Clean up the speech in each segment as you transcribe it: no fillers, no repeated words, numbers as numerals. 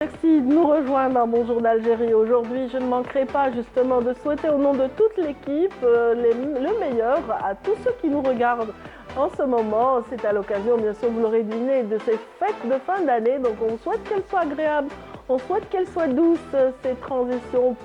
Merci de nous rejoindre dans Bonjour d'Algérie. Aujourd'hui, je ne manquerai pas justement de souhaiter au nom de toute l'équipe le meilleur à tous ceux qui nous regardent en ce moment. C'est à l'occasion, bien sûr, vous l'aurez deviné, de ces fêtes de fin d'année. Donc on souhaite qu'elles soient agréables, on souhaite qu'elles soient douces, cette transition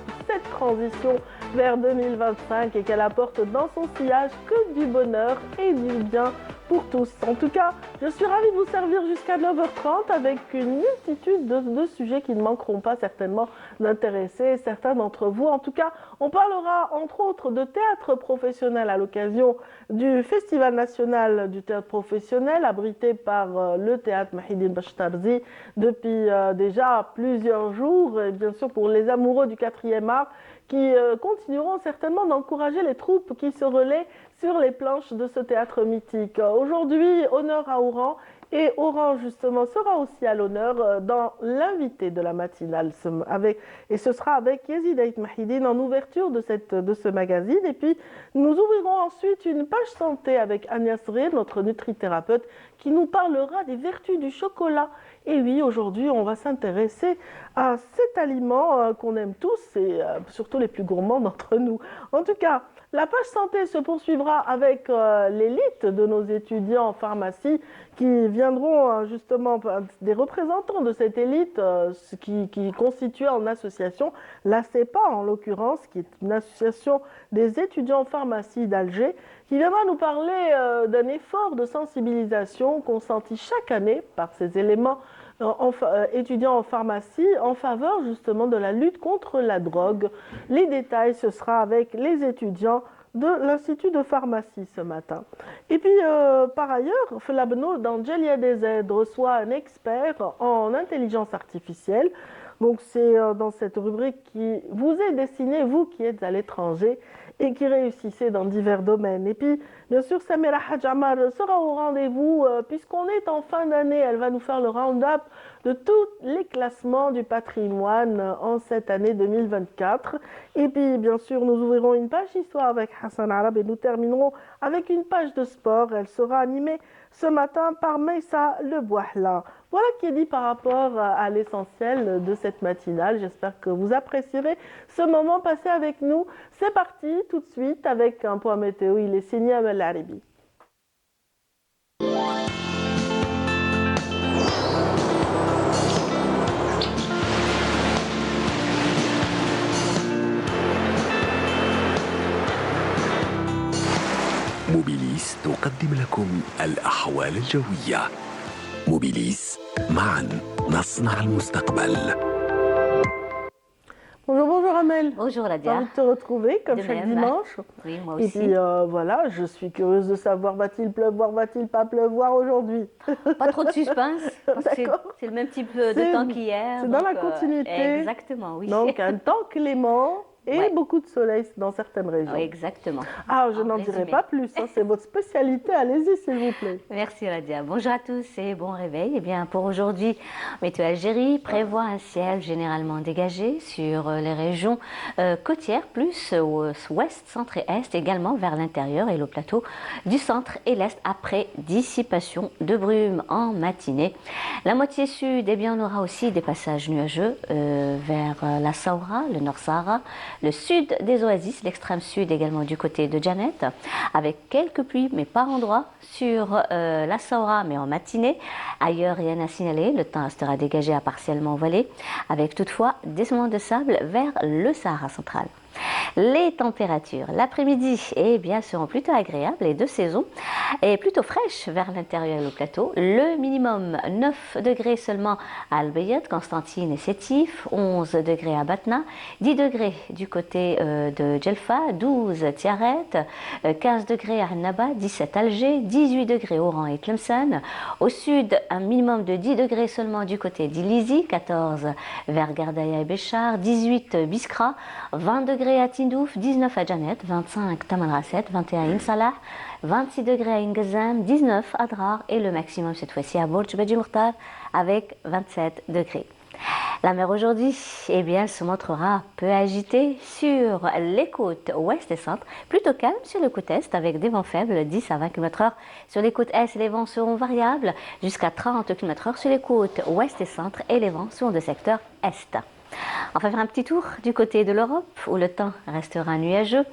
vers 2025 et qu'elle apporte dans son sillage que du bonheur et du bien pour tous. En tout cas, je suis ravie de vous servir jusqu'à 9h30 avec une multitude de sujets qui ne manqueront pas certainement d'intéresser certains d'entre vous. En tout cas, on parlera entre autres de théâtre professionnel à l'occasion du Festival national du théâtre professionnel abrité par le théâtre Mahidine Bachtarzi depuis déjà plusieurs jours. Et bien sûr, pour les amoureux du 4e art qui continueront certainement d'encourager les troupes qui se relaient sur les planches de ce théâtre mythique. Aujourd'hui, honneur à Oran, et Oran justement sera aussi à l'honneur dans l'invité de la matinale, et ce sera avec Yazid Ait Mahidine en ouverture de ce magazine. Et puis nous ouvrirons ensuite une page santé avec Agnès Rir, notre nutrithérapeute, qui nous parlera des vertus du chocolat. Et oui, aujourd'hui, on va s'intéresser à cet aliment qu'on aime tous et surtout les plus gourmands d'entre nous. En tout cas, la page santé se poursuivra avec l'élite de nos étudiants en pharmacie qui viendront justement des représentants de cette élite qui constitue en association la CEPA en l'occurrence, qui est une association des étudiants en pharmacie d'Alger, qui viendra nous parler d'un effort de sensibilisation consenti chaque année par ces éléments étudiants en pharmacie en faveur justement de la lutte contre la drogue. Les détails, ce sera avec les étudiants de l'Institut de pharmacie ce matin. Et puis, par ailleurs, Felabno d'Angelia DZ reçoit un expert en intelligence artificielle. Donc, c'est dans cette rubrique qui vous est destinée, vous qui êtes à l'étranger et qui réussissez dans divers domaines. Et puis, bien sûr, Samira Hadjamar sera au rendez-vous puisqu'on est en fin d'année. Elle va nous faire le round-up de tous les classements du patrimoine en cette année 2024. Et puis, bien sûr, nous ouvrirons une page histoire avec Hassan Arab et nous terminerons avec une page de sport. Elle sera animée ce matin par Meissa Lebouahla. Voilà qui est dit par rapport à l'essentiel de cette matinale. J'espère que vous apprécierez ce moment passé avec nous. C'est parti tout de suite avec un point météo. Il est signé Amel Aribi. موبيليس تقدم لكم الأحوال الجوية. موبيليس، معا نصنع المستقبل. Bonjour, bonjour Amel. Bonjour Ladia. J'ai envie de te retrouver comme chaque dimanche. Oui, moi aussi. Et puis voilà, je suis curieuse de savoir, va-t-il pleuvoir, va-t-il pas pleuvoir aujourd'hui? Pas trop de suspense, parce que c'est le même type de temps qu'hier. C'est dans la continuité. Exactement, oui. Donc un temps clément et beaucoup de soleil dans certaines régions. Oui, exactement. Ah, je n'en dirai pas plus, hein, c'est votre spécialité, allez-y s'il vous plaît. Merci Ladia. Bonjour à tous et bon réveil. Eh bien, pour aujourd'hui, Météo Algérie prévoit un ciel généralement dégagé sur les régions côtières, plus ouest, centre et est, également vers l'intérieur et le plateau du centre et l'est après dissipation de brumes en matinée. La moitié sud, eh bien, on aura aussi des passages nuageux vers la Saoura, le Nord Sahara, le sud des oasis, l'extrême sud également du côté de Janet, avec quelques pluies, mais par endroits, sur la Saoura, mais en matinée. Ailleurs, rien à signaler, le temps restera dégagé à partiellement voilé, avec toutefois des moments de sable vers le Sahara central. Les températures, l'après-midi, eh bien, seront plutôt agréables et de saison, et plutôt fraîches vers l'intérieur et le plateau. Le minimum 9 degrés seulement à Al-Bayat, Constantine et Sétif, 11 degrés à Batna, 10 degrés du côté de Djelfa, 12 Tiaret, 15 degrés à Annaba, 17 Alger, 18 degrés Oran et Tlemcen. Au sud, un minimum de 10 degrés seulement du côté d'Ilizi, 14 vers Gardaïa et Béchar, 18 Biskra, 20 degrés à Tindouf, 19 à Janet, 25 Tamanrasset, 21 à Insalah, 26 degrés à Ingazam, 19 à Drar et le maximum cette fois-ci à Bourj Badji Mourtar avec 27 degrés. La mer aujourd'hui, eh bien, elle se montrera peu agitée sur les côtes ouest et centre, plutôt calme sur les côtes est avec des vents faibles 10 à 20 km/h. Sur les côtes est, les vents seront variables jusqu'à 30 km/h sur les côtes ouest et centre et les vents seront de secteur est. On va faire un petit tour du côté de l'Europe où le temps restera nuageux.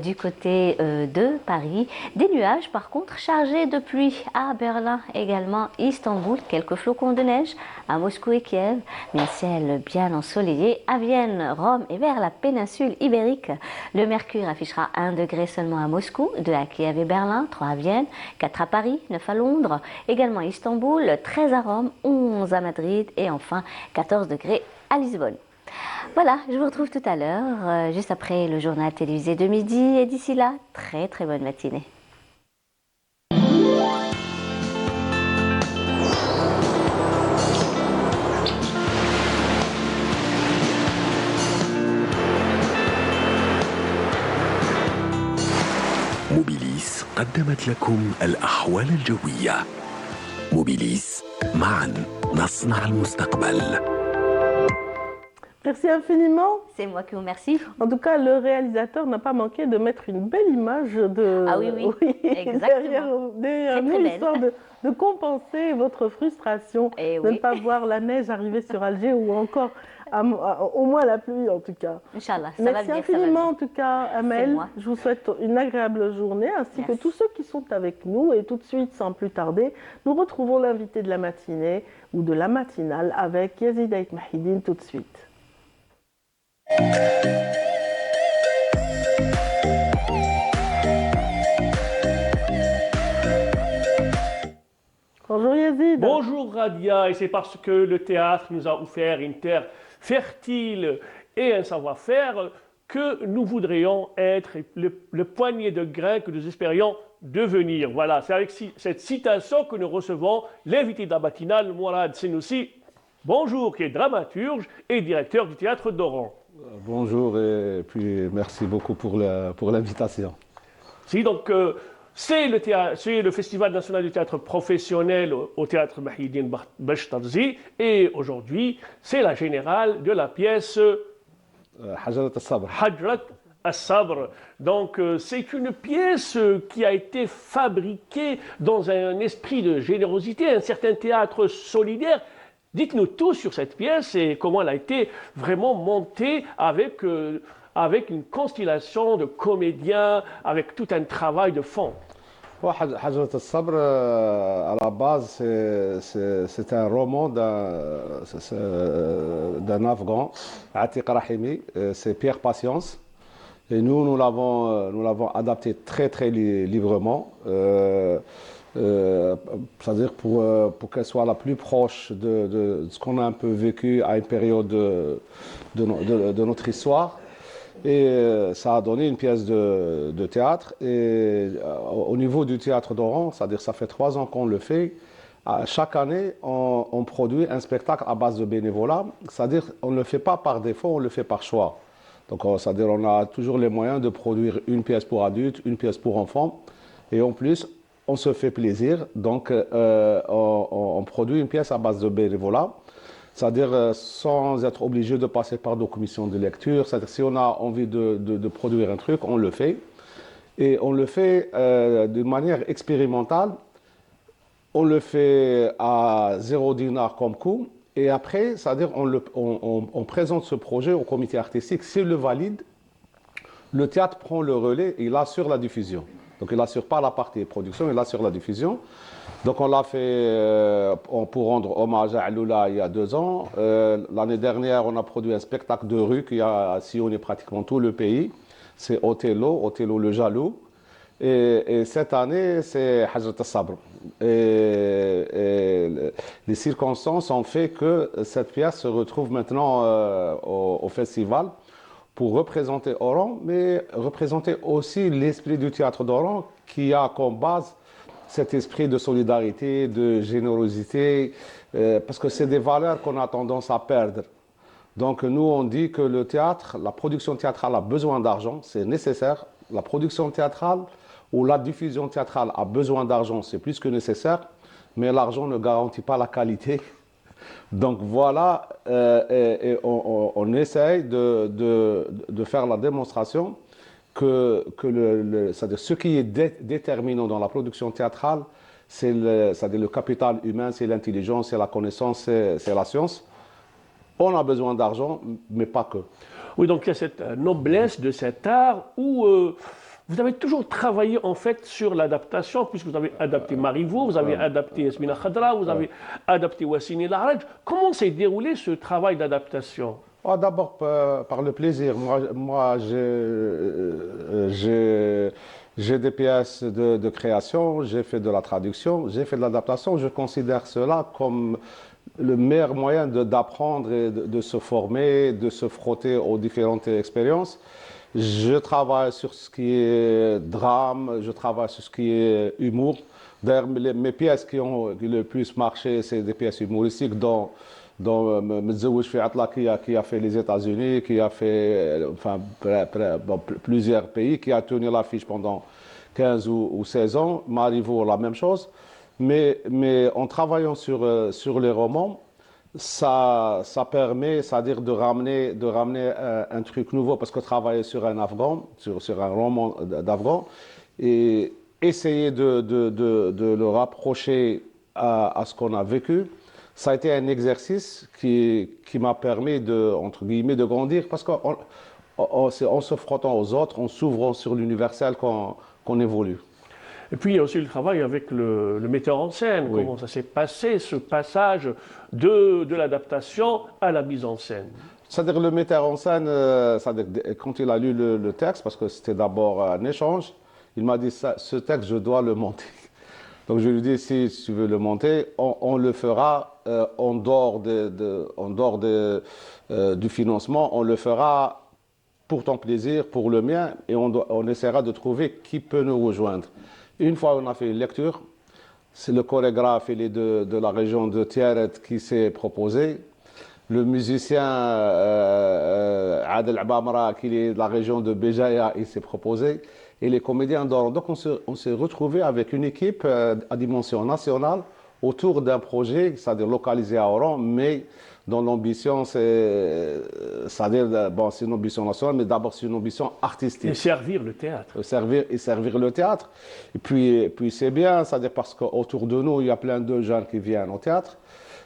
Du côté de Paris, des nuages par contre chargés de pluie à Berlin également, Istanbul, quelques flocons de neige à Moscou et Kiev, mais un ciel bien ensoleillé à Vienne, Rome et vers la péninsule ibérique. Le mercure affichera 1 degré seulement à Moscou, 2 à Kiev et Berlin, 3 à Vienne, 4 à Paris, 9 à Londres, également à Istanbul, 13 à Rome, 11 à Madrid et enfin 14 degrés à Lisbonne. Voilà, je vous retrouve tout à l'heure, juste après le journal télévisé de midi. Et d'ici là, très très bonne matinée. موبيليس قدمت لكم الأحوال الجوية. موبيليس، معا نصنع المستقبل. Merci infiniment. C'est moi qui vous remercie. En tout cas, le réalisateur n'a pas manqué de mettre une belle image de... Ah oui, exactement. derrière nous, histoire de compenser votre frustration, Et de ne pas voir la neige arriver sur Alger ou encore au moins la pluie en tout cas. Inch'Allah, ça Merci va venir, infiniment en tout cas, Amel. Je vous souhaite une agréable journée ainsi que tous ceux qui sont avec nous. Et tout de suite, sans plus tarder, nous retrouvons l'invité de la matinée ou de la matinale avec Yazid Ait Mahidine tout de suite. Bonjour Yazid. Bonjour Radia, et c'est parce que le théâtre nous a offert une terre fertile et un savoir-faire que nous voudrions être le poignet de grains que nous espérions devenir. Voilà, c'est avec cette citation que nous recevons l'invité de la matinale, Mourad Senoussi. Bonjour, qui est dramaturge et directeur du théâtre d'Oran. Bonjour et puis merci beaucoup pour l'invitation. Si, donc, c'est le Festival national du théâtre professionnel au théâtre Mahidine Bechtarzi et aujourd'hui, c'est la générale de la pièce Hajrat al-Sabr. Hajrat al-Sabr. Donc, c'est une pièce qui a été fabriquée dans un esprit de générosité, un certain théâtre solidaire. Dites-nous tout sur cette pièce et comment elle a été vraiment montée avec une constellation de comédiens, avec tout un travail de fond. Hajrat al-Sabr, à la base, c'est un roman d'un Afghan, Atiq Rahimi, c'est Pierre Patience. Et nous l'avons adapté très très librement. C'est-à-dire pour qu'elle soit la plus proche de ce qu'on a un peu vécu à une période de notre histoire. Et ça a donné une pièce de théâtre. Et au niveau du théâtre d'Oran, c'est-à-dire ça fait 3 ans qu'on le fait, chaque année on produit un spectacle à base de bénévolat. C'est-à-dire on ne le fait pas par défaut, on le fait par choix. Donc c'est-à-dire on a toujours les moyens de produire une pièce pour adultes, une pièce pour enfants. Et en plus, on se fait plaisir, donc on produit une pièce à base de bénévolat, c'est-à-dire sans être obligé de passer par des commissions de lecture. C'est-à-dire si on a envie de produire un truc, on le fait. Et on le fait d'une manière expérimentale. On le fait à 0 dinar comme coût. Et après, c'est-à-dire on présente ce projet au comité artistique. S'il le valide, le théâtre prend le relais et il assure la diffusion. Donc il n'assure pas la partie production, il assure la diffusion. Donc on l'a fait pour rendre hommage à Aloula il y a 2 ans. L'année dernière, on a produit un spectacle de rue qui a sillonné pratiquement tout le pays. C'est Othello le Jaloux. Et cette année, c'est Hajrat al-Sabr. Et les circonstances ont fait que cette pièce se retrouve maintenant au festival pour représenter Oran, mais représenter aussi l'esprit du théâtre d'Oran qui a comme base cet esprit de solidarité, de générosité, parce que c'est des valeurs qu'on a tendance à perdre. Donc nous, on dit que le théâtre, la production théâtrale a besoin d'argent, c'est nécessaire. La production théâtrale ou la diffusion théâtrale a besoin d'argent, c'est plus que nécessaire, mais l'argent ne garantit pas la qualité Donc voilà, et on essaye de faire la démonstration que c'est-à-dire ce qui est déterminant dans la production théâtrale, c'est-à-dire le capital humain, c'est l'intelligence, c'est la connaissance, c'est la science. On a besoin d'argent, mais pas que. Oui, donc il y a cette noblesse de cet art où vous avez toujours travaillé en fait sur l'adaptation, puisque vous avez adapté Marivaux, vous avez adapté Yasmina Khadra, vous avez adapté Wassini Larraj. Comment s'est déroulé ce travail d'adaptation? D'abord par le plaisir. Moi j'ai des pièces de création, j'ai fait de la traduction, j'ai fait de l'adaptation. Je considère cela comme le meilleur moyen d'apprendre et de se former, de se frotter aux différentes expériences. Je travaille sur ce qui est drame, je travaille sur ce qui est humour. D'ailleurs, mes pièces qui ont le plus marché, c'est des pièces humoristiques dont Mtزوج في عطلة qui a fait les États-Unis, qui a fait enfin, plusieurs pays, qui a tenu l'affiche pendant 15 ou 16 ans. Marivaux, la même chose. Mais en travaillant sur les romans, ça permet, c'est-à-dire de ramener un truc nouveau, parce que travailler sur un Afghan, sur un roman d'Afghan, et essayer de le rapprocher à ce qu'on a vécu, ça a été un exercice qui m'a permis entre guillemets, de grandir, parce qu'en se frottant aux autres, en s'ouvrant sur l'universel qu'on évolue. Et puis il y a aussi le travail avec le metteur en scène. Oui. Comment ça s'est passé, ce passage de l'adaptation à la mise en scène? C'est-à-dire le metteur en scène, quand il a lu le texte, parce que c'était d'abord un échange, il m'a dit ce texte, je dois le monter. Donc je lui dis, si tu veux le monter, on le fera en dehors du financement, on le fera pour ton plaisir, pour le mien, et on essaiera de trouver qui peut nous rejoindre. Une fois on a fait une lecture, c'est le chorégraphe de la région de Tiaret qui s'est proposé. Le musicien Adel Abamra, qui est de la région de Béjaïa, il s'est proposé. Et les comédiens d'Oran. Donc on s'est retrouvés avec une équipe à dimension nationale autour d'un projet, c'est-à-dire localisé à Oran, mais dont l'ambition, c'est-à-dire, bon, c'est une ambition nationale, mais d'abord c'est une ambition artistique. Et servir le théâtre. Servir le théâtre. Et puis c'est bien, c'est-à-dire parce qu'autour de nous, il y a plein de jeunes qui viennent au théâtre.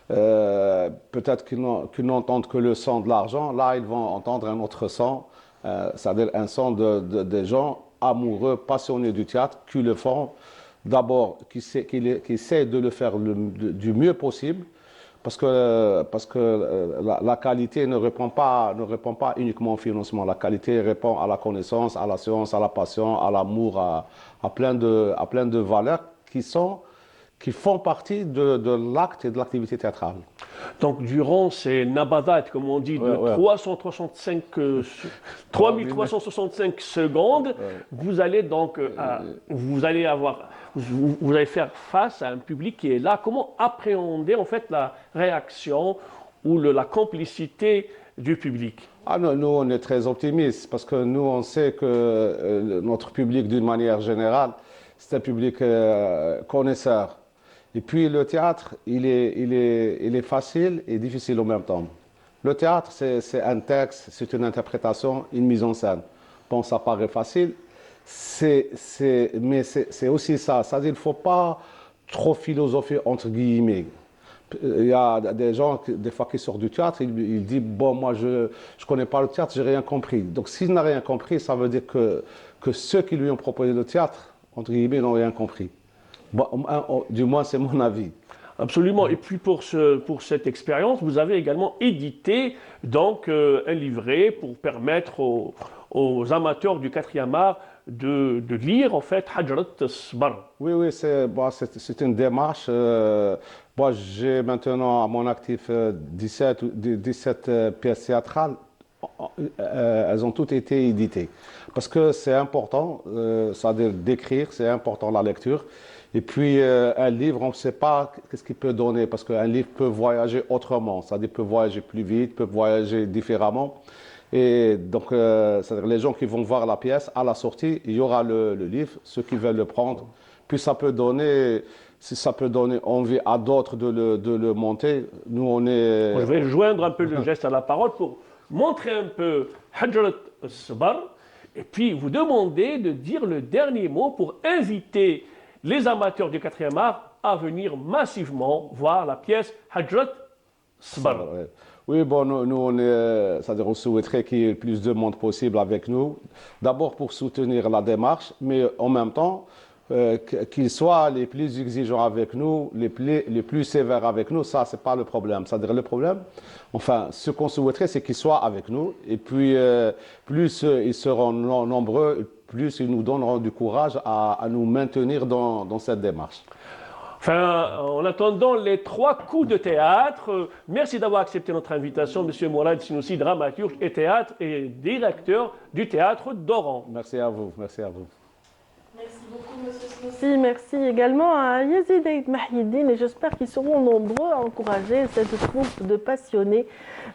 Peut-être qu'ils n'entendent que le son de l'argent. Là, ils vont entendre un autre son, c'est-à-dire un son des gens amoureux, passionnés du théâtre, qui le font d'abord, qui essaient de le faire du mieux possible, parce que la qualité ne répond pas uniquement au financement. La qualité répond à la connaissance, à la science, à la passion, à l'amour, à plein de valeurs qui font partie de l'acte et de l'activité théâtrale. Donc, durant ces nabadat, comme on dit, de 3365 secondes, vous allez donc vous allez faire face à un public qui est là. Comment appréhender en fait la réaction ou la complicité du public? Non, nous, on est très optimistes parce que nous, on sait que notre public, d'une manière générale, c'est un public connaisseur. Et puis le théâtre, il est facile et difficile en même temps. Le théâtre, c'est un texte, c'est une interprétation, une mise en scène. Bon, ça paraît facile, mais c'est aussi ça. C'est-à-dire qu'il ne faut pas trop philosopher entre guillemets. Il y a des gens, des fois, qui sortent du théâtre, ils disent « Bon, moi, je ne connais pas le théâtre, je n'ai rien compris. » Donc, s'il n'a rien compris, ça veut dire que ceux qui lui ont proposé le théâtre, entre guillemets, n'ont rien compris. Bon, du moins, c'est mon avis. Absolument. Et puis pour cette expérience, vous avez également édité donc un livret pour permettre aux amateurs du 4e art de lire en fait Hajrat Sbar. Oui, c'est une démarche. Moi, j'ai maintenant à mon actif 17 pièces théâtrales. Elles ont toutes été éditées. Parce que c'est important, c'est-à-dire d'écrire, c'est important la lecture. Et puis, un livre, on ne sait pas ce qu'il peut donner, parce qu'un livre peut voyager autrement, c'est-à-dire peut voyager plus vite, peut voyager différemment. Et donc, c'est-à-dire les gens qui vont voir la pièce, à la sortie, il y aura le livre, ceux qui veulent le prendre. Puis ça peut donner si ça peut donner envie à d'autres de le monter, nous on est... Je vais joindre un peu le geste à la parole pour montrer un peu Hajrat al-Sabar et puis vous demander de dire le dernier mot pour inviter les amateurs du 4e art à venir massivement voir la pièce Hajrat al-Sabar. Ouais. Oui, bon, nous on est, c'est-à-dire on souhaiterait qu'il y ait le plus de monde possible avec nous. D'abord pour soutenir la démarche, mais en même temps, qu'ils soient les plus exigeants avec nous, les plus sévères avec nous, ça, c'est pas le problème. C'est-à-dire le problème, enfin, ce qu'on souhaiterait, c'est qu'ils soient avec nous. Et puis, plus ils seront nombreux, plus ils nous donneront du courage à nous maintenir dans cette démarche. Enfin, en attendant les 3 coups de théâtre, merci d'avoir accepté notre invitation, M. Mourad Sinoussi, dramaturge et théâtre et directeur du théâtre d'Oran. Merci à vous, merci à vous. Merci beaucoup, M. Sinoussi. Merci également à Yazid Eid Mahiddin et j'espère qu'ils seront nombreux à encourager cette troupe de passionnés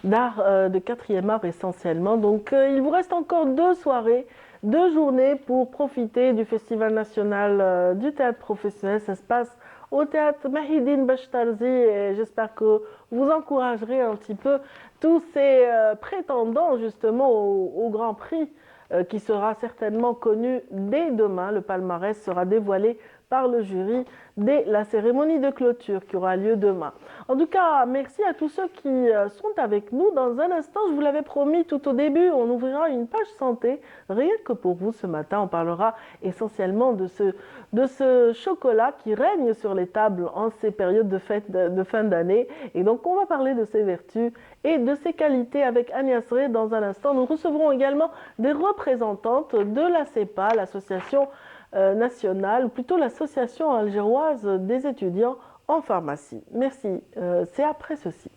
d'art, de 4e art essentiellement. Donc, il vous reste encore 2 soirées, 2 journées pour profiter du Festival national du théâtre professionnel. Ça se passe au théâtre Mahiddin Bashtarzi et j'espère que vous encouragerez un petit peu tous ces prétendants justement au Grand Prix qui sera certainement connu dès demain. Le palmarès sera dévoilé par le jury dès la cérémonie de clôture qui aura lieu demain. En tout cas, merci à tous ceux qui sont avec nous. Dans un instant, je vous l'avais promis tout au début, on ouvrira une page santé, rien que pour vous ce matin. On parlera essentiellement de ce chocolat qui règne sur les tables en ces périodes de fête de fin d'année. Et donc, on va parler de ses vertus et de ses qualités avec Agnès Rey dans un instant. Nous recevrons également des représentantes de la CEPA, l'association nationale, ou plutôt l'association algéroise des étudiants en pharmacie. Merci. C'est après ceci.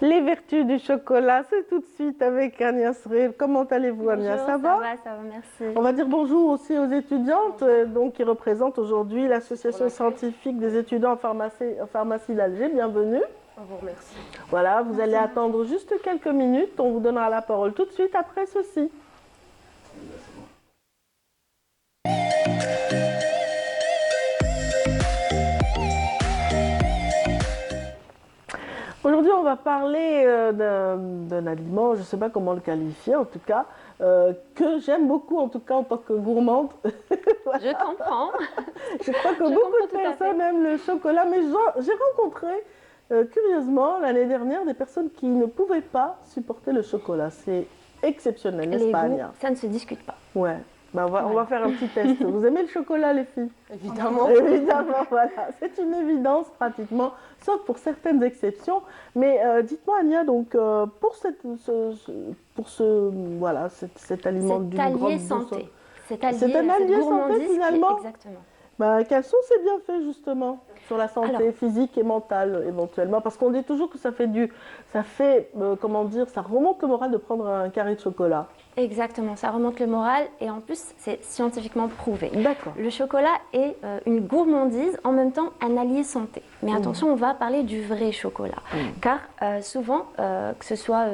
Les vertus du chocolat, c'est tout de suite avec Ania Sril. Comment allez-vous, Ania? Bonjour, Ça va? ça va, merci. On va dire bonjour aussi aux étudiantes donc, qui représentent aujourd'hui l'Association scientifique des étudiants en pharmacie d'Alger. Bienvenue. On vous remercie. Voilà, vous allez attendre juste quelques minutes. On vous donnera la parole tout de suite après ceci. Aujourd'hui, on va parler d'un aliment, je ne sais pas comment le qualifier en tout cas, que j'aime beaucoup en tout cas en tant que gourmande. Je comprends. Je crois que Je beaucoup de comprends tout à personnes aiment le chocolat, mais j'ai rencontré curieusement l'année dernière des personnes qui ne pouvaient pas supporter le chocolat. C'est exceptionnel, n'est-ce Les pas, goûts, Ania? ça ne se discute pas. Ouais. Ben, on va faire un petit test. Vous aimez le chocolat, les filles? Évidemment. Évidemment, voilà. C'est une évidence pratiquement, sauf pour certaines exceptions. Mais dites-moi, Ania, donc, pour cet aliment du C'est groupe allié santé. C'est allié, C'est un allié cette santé, gourmandise qui- finalement. Exactement. quels sont ces bienfaits justement sur la santé Alors, physique et mentale éventuellement? Parce qu'on dit toujours que ça remonte le moral de prendre un carré de chocolat. Exactement, ça remonte le moral et en plus c'est scientifiquement prouvé. D'accord. Le chocolat est une gourmandise, en même temps un allié santé. Mais attention, on va parler du vrai chocolat. Car souvent, que ce soit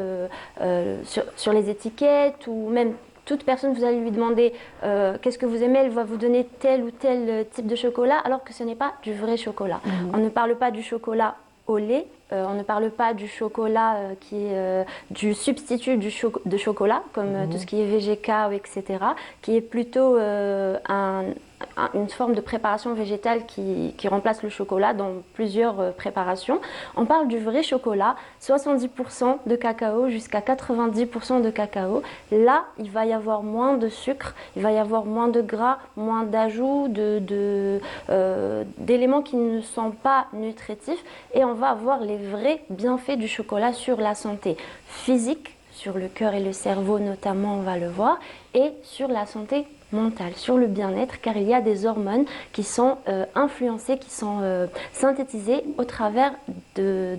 sur les étiquettes ou même toute personne, vous allez lui demander qu'est-ce que vous aimez, elle va vous donner tel ou tel type de chocolat, alors que ce n'est pas du vrai chocolat. On ne parle pas du chocolat au lait, on ne parle pas du chocolat qui est du substitut de chocolat, comme tout ce qui est VGK, etc., qui est plutôt une forme de préparation végétale qui remplace le chocolat dans plusieurs préparations. On parle du vrai chocolat, 70% de cacao jusqu'à 90% de cacao. Là, il va y avoir moins de sucre, il va y avoir moins de gras, moins d'ajouts, d'éléments qui ne sont pas nutritifs, et on va avoir les vrais bienfaits du chocolat sur la santé physique, sur le cœur et le cerveau notamment, on va le voir, et sur la santé mentale, sur le bien-être, car il y a des hormones qui sont influencées, qui sont synthétisées au travers de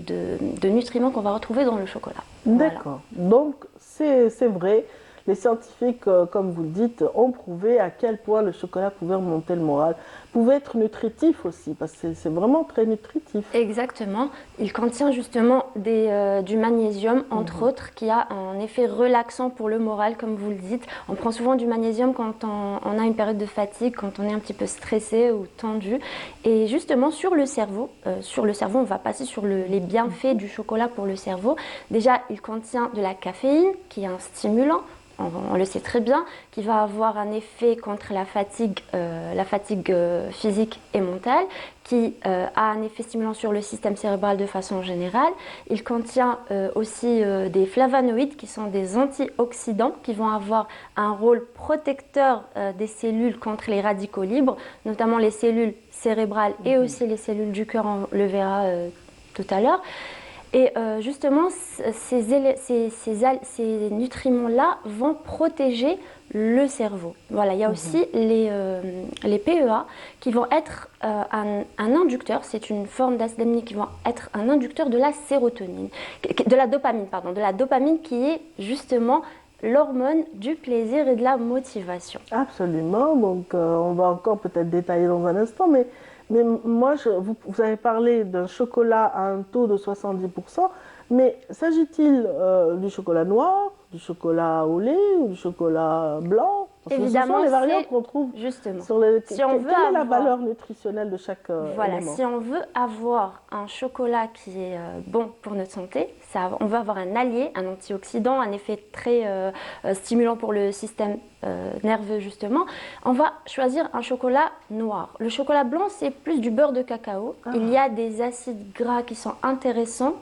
nutriments qu'on va retrouver dans le chocolat. D'accord. Donc, c'est vrai. Les scientifiques, comme vous le dites, ont prouvé à quel point le chocolat pouvait remonter le moral, pouvait être nutritif aussi, parce que c'est vraiment très nutritif. Exactement. Il contient justement du magnésium, entre autres, qui a un effet relaxant pour le moral, comme vous le dites. On prend souvent du magnésium quand on a une période de fatigue, quand on est un petit peu stressé ou tendu. Et justement, sur le cerveau, on va passer sur les bienfaits du chocolat pour le cerveau. Déjà, il contient de la caféine, qui est un stimulant. On le sait très bien, qui va avoir un effet contre la fatigue physique et mentale, qui a un effet stimulant sur le système cérébral de façon générale. Il contient aussi des flavonoïdes, qui sont des antioxydants, qui vont avoir un rôle protecteur des cellules contre les radicaux libres, notamment les cellules cérébrales et aussi les cellules du cœur, on le verra tout à l'heure. Et justement, ces nutriments-là vont protéger le cerveau. Voilà, il y a aussi les PEA qui vont être un inducteur, c'est une forme d'acide aminé qui vont être un inducteur de la sérotonine, de la dopamine qui est justement l'hormone du plaisir et de la motivation. Absolument, donc on va encore peut-être détailler dans un instant, mais moi, vous avez parlé d'un chocolat à un taux de 70%, mais s'agit-il du chocolat noir, du chocolat au lait ou du chocolat blanc? Parce Évidemment, que ce sont les variantes qu'on trouve justement. sur les... Si on veut Quelle est la valeur nutritionnelle de chaque Voilà, élément? si on veut avoir un chocolat qui est bon pour notre santé, on veut avoir un allié, un antioxydant, un effet très stimulant pour le système nerveux justement, on va choisir un chocolat noir. Le chocolat blanc, c'est plus du beurre de cacao. Il y a des acides gras qui sont intéressants,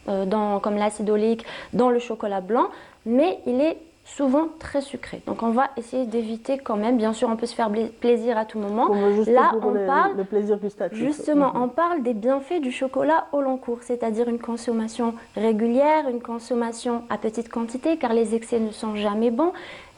comme l'acide oléique, dans le chocolat blanc, mais il est souvent très sucré. Donc on va essayer d'éviter quand même. Bien sûr, on peut se faire plaisir à tout moment. Là, on parle le plaisir gustatif. Justement, on parle des bienfaits du chocolat au long cours, c'est-à-dire une consommation régulière, une consommation à petite quantité, car les excès ne sont jamais bons.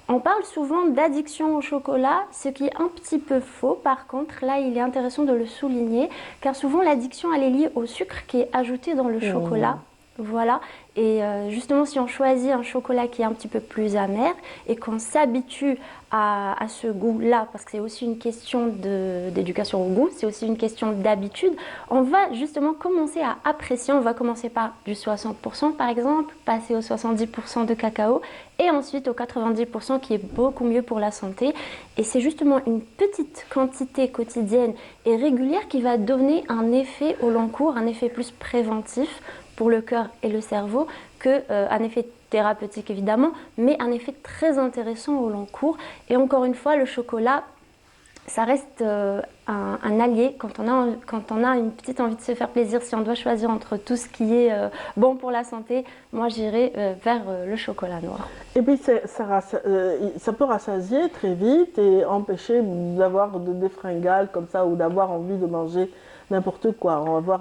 On parle souvent d'addiction au chocolat, ce qui est un petit peu faux. Par contre, là, il est intéressant de le souligner, car souvent l'addiction, elle est liée au sucre qui est ajouté dans le chocolat. Voilà, et justement si on choisit un chocolat qui est un petit peu plus amer et qu'on s'habitue à ce goût-là, parce que c'est aussi une question d'éducation au goût, c'est aussi une question d'habitude, on va justement commencer à apprécier, on va commencer par du 60% par exemple, passer au 70% de cacao et ensuite au 90% qui est beaucoup mieux pour la santé. Et c'est justement une petite quantité quotidienne et régulière qui va donner un effet au long cours, un effet plus préventif pour le cœur et le cerveau qu'un effet thérapeutique évidemment, mais un effet très intéressant au long cours. Et encore une fois, le chocolat, ça reste un allié quand on a une petite envie de se faire plaisir. Si on doit choisir entre tout ce qui est bon pour la santé, moi j'irai vers le chocolat noir. Et puis ça peut rassasier très vite et empêcher d'avoir des fringales comme ça ou d'avoir envie de manger n'importe quoi. On va avoir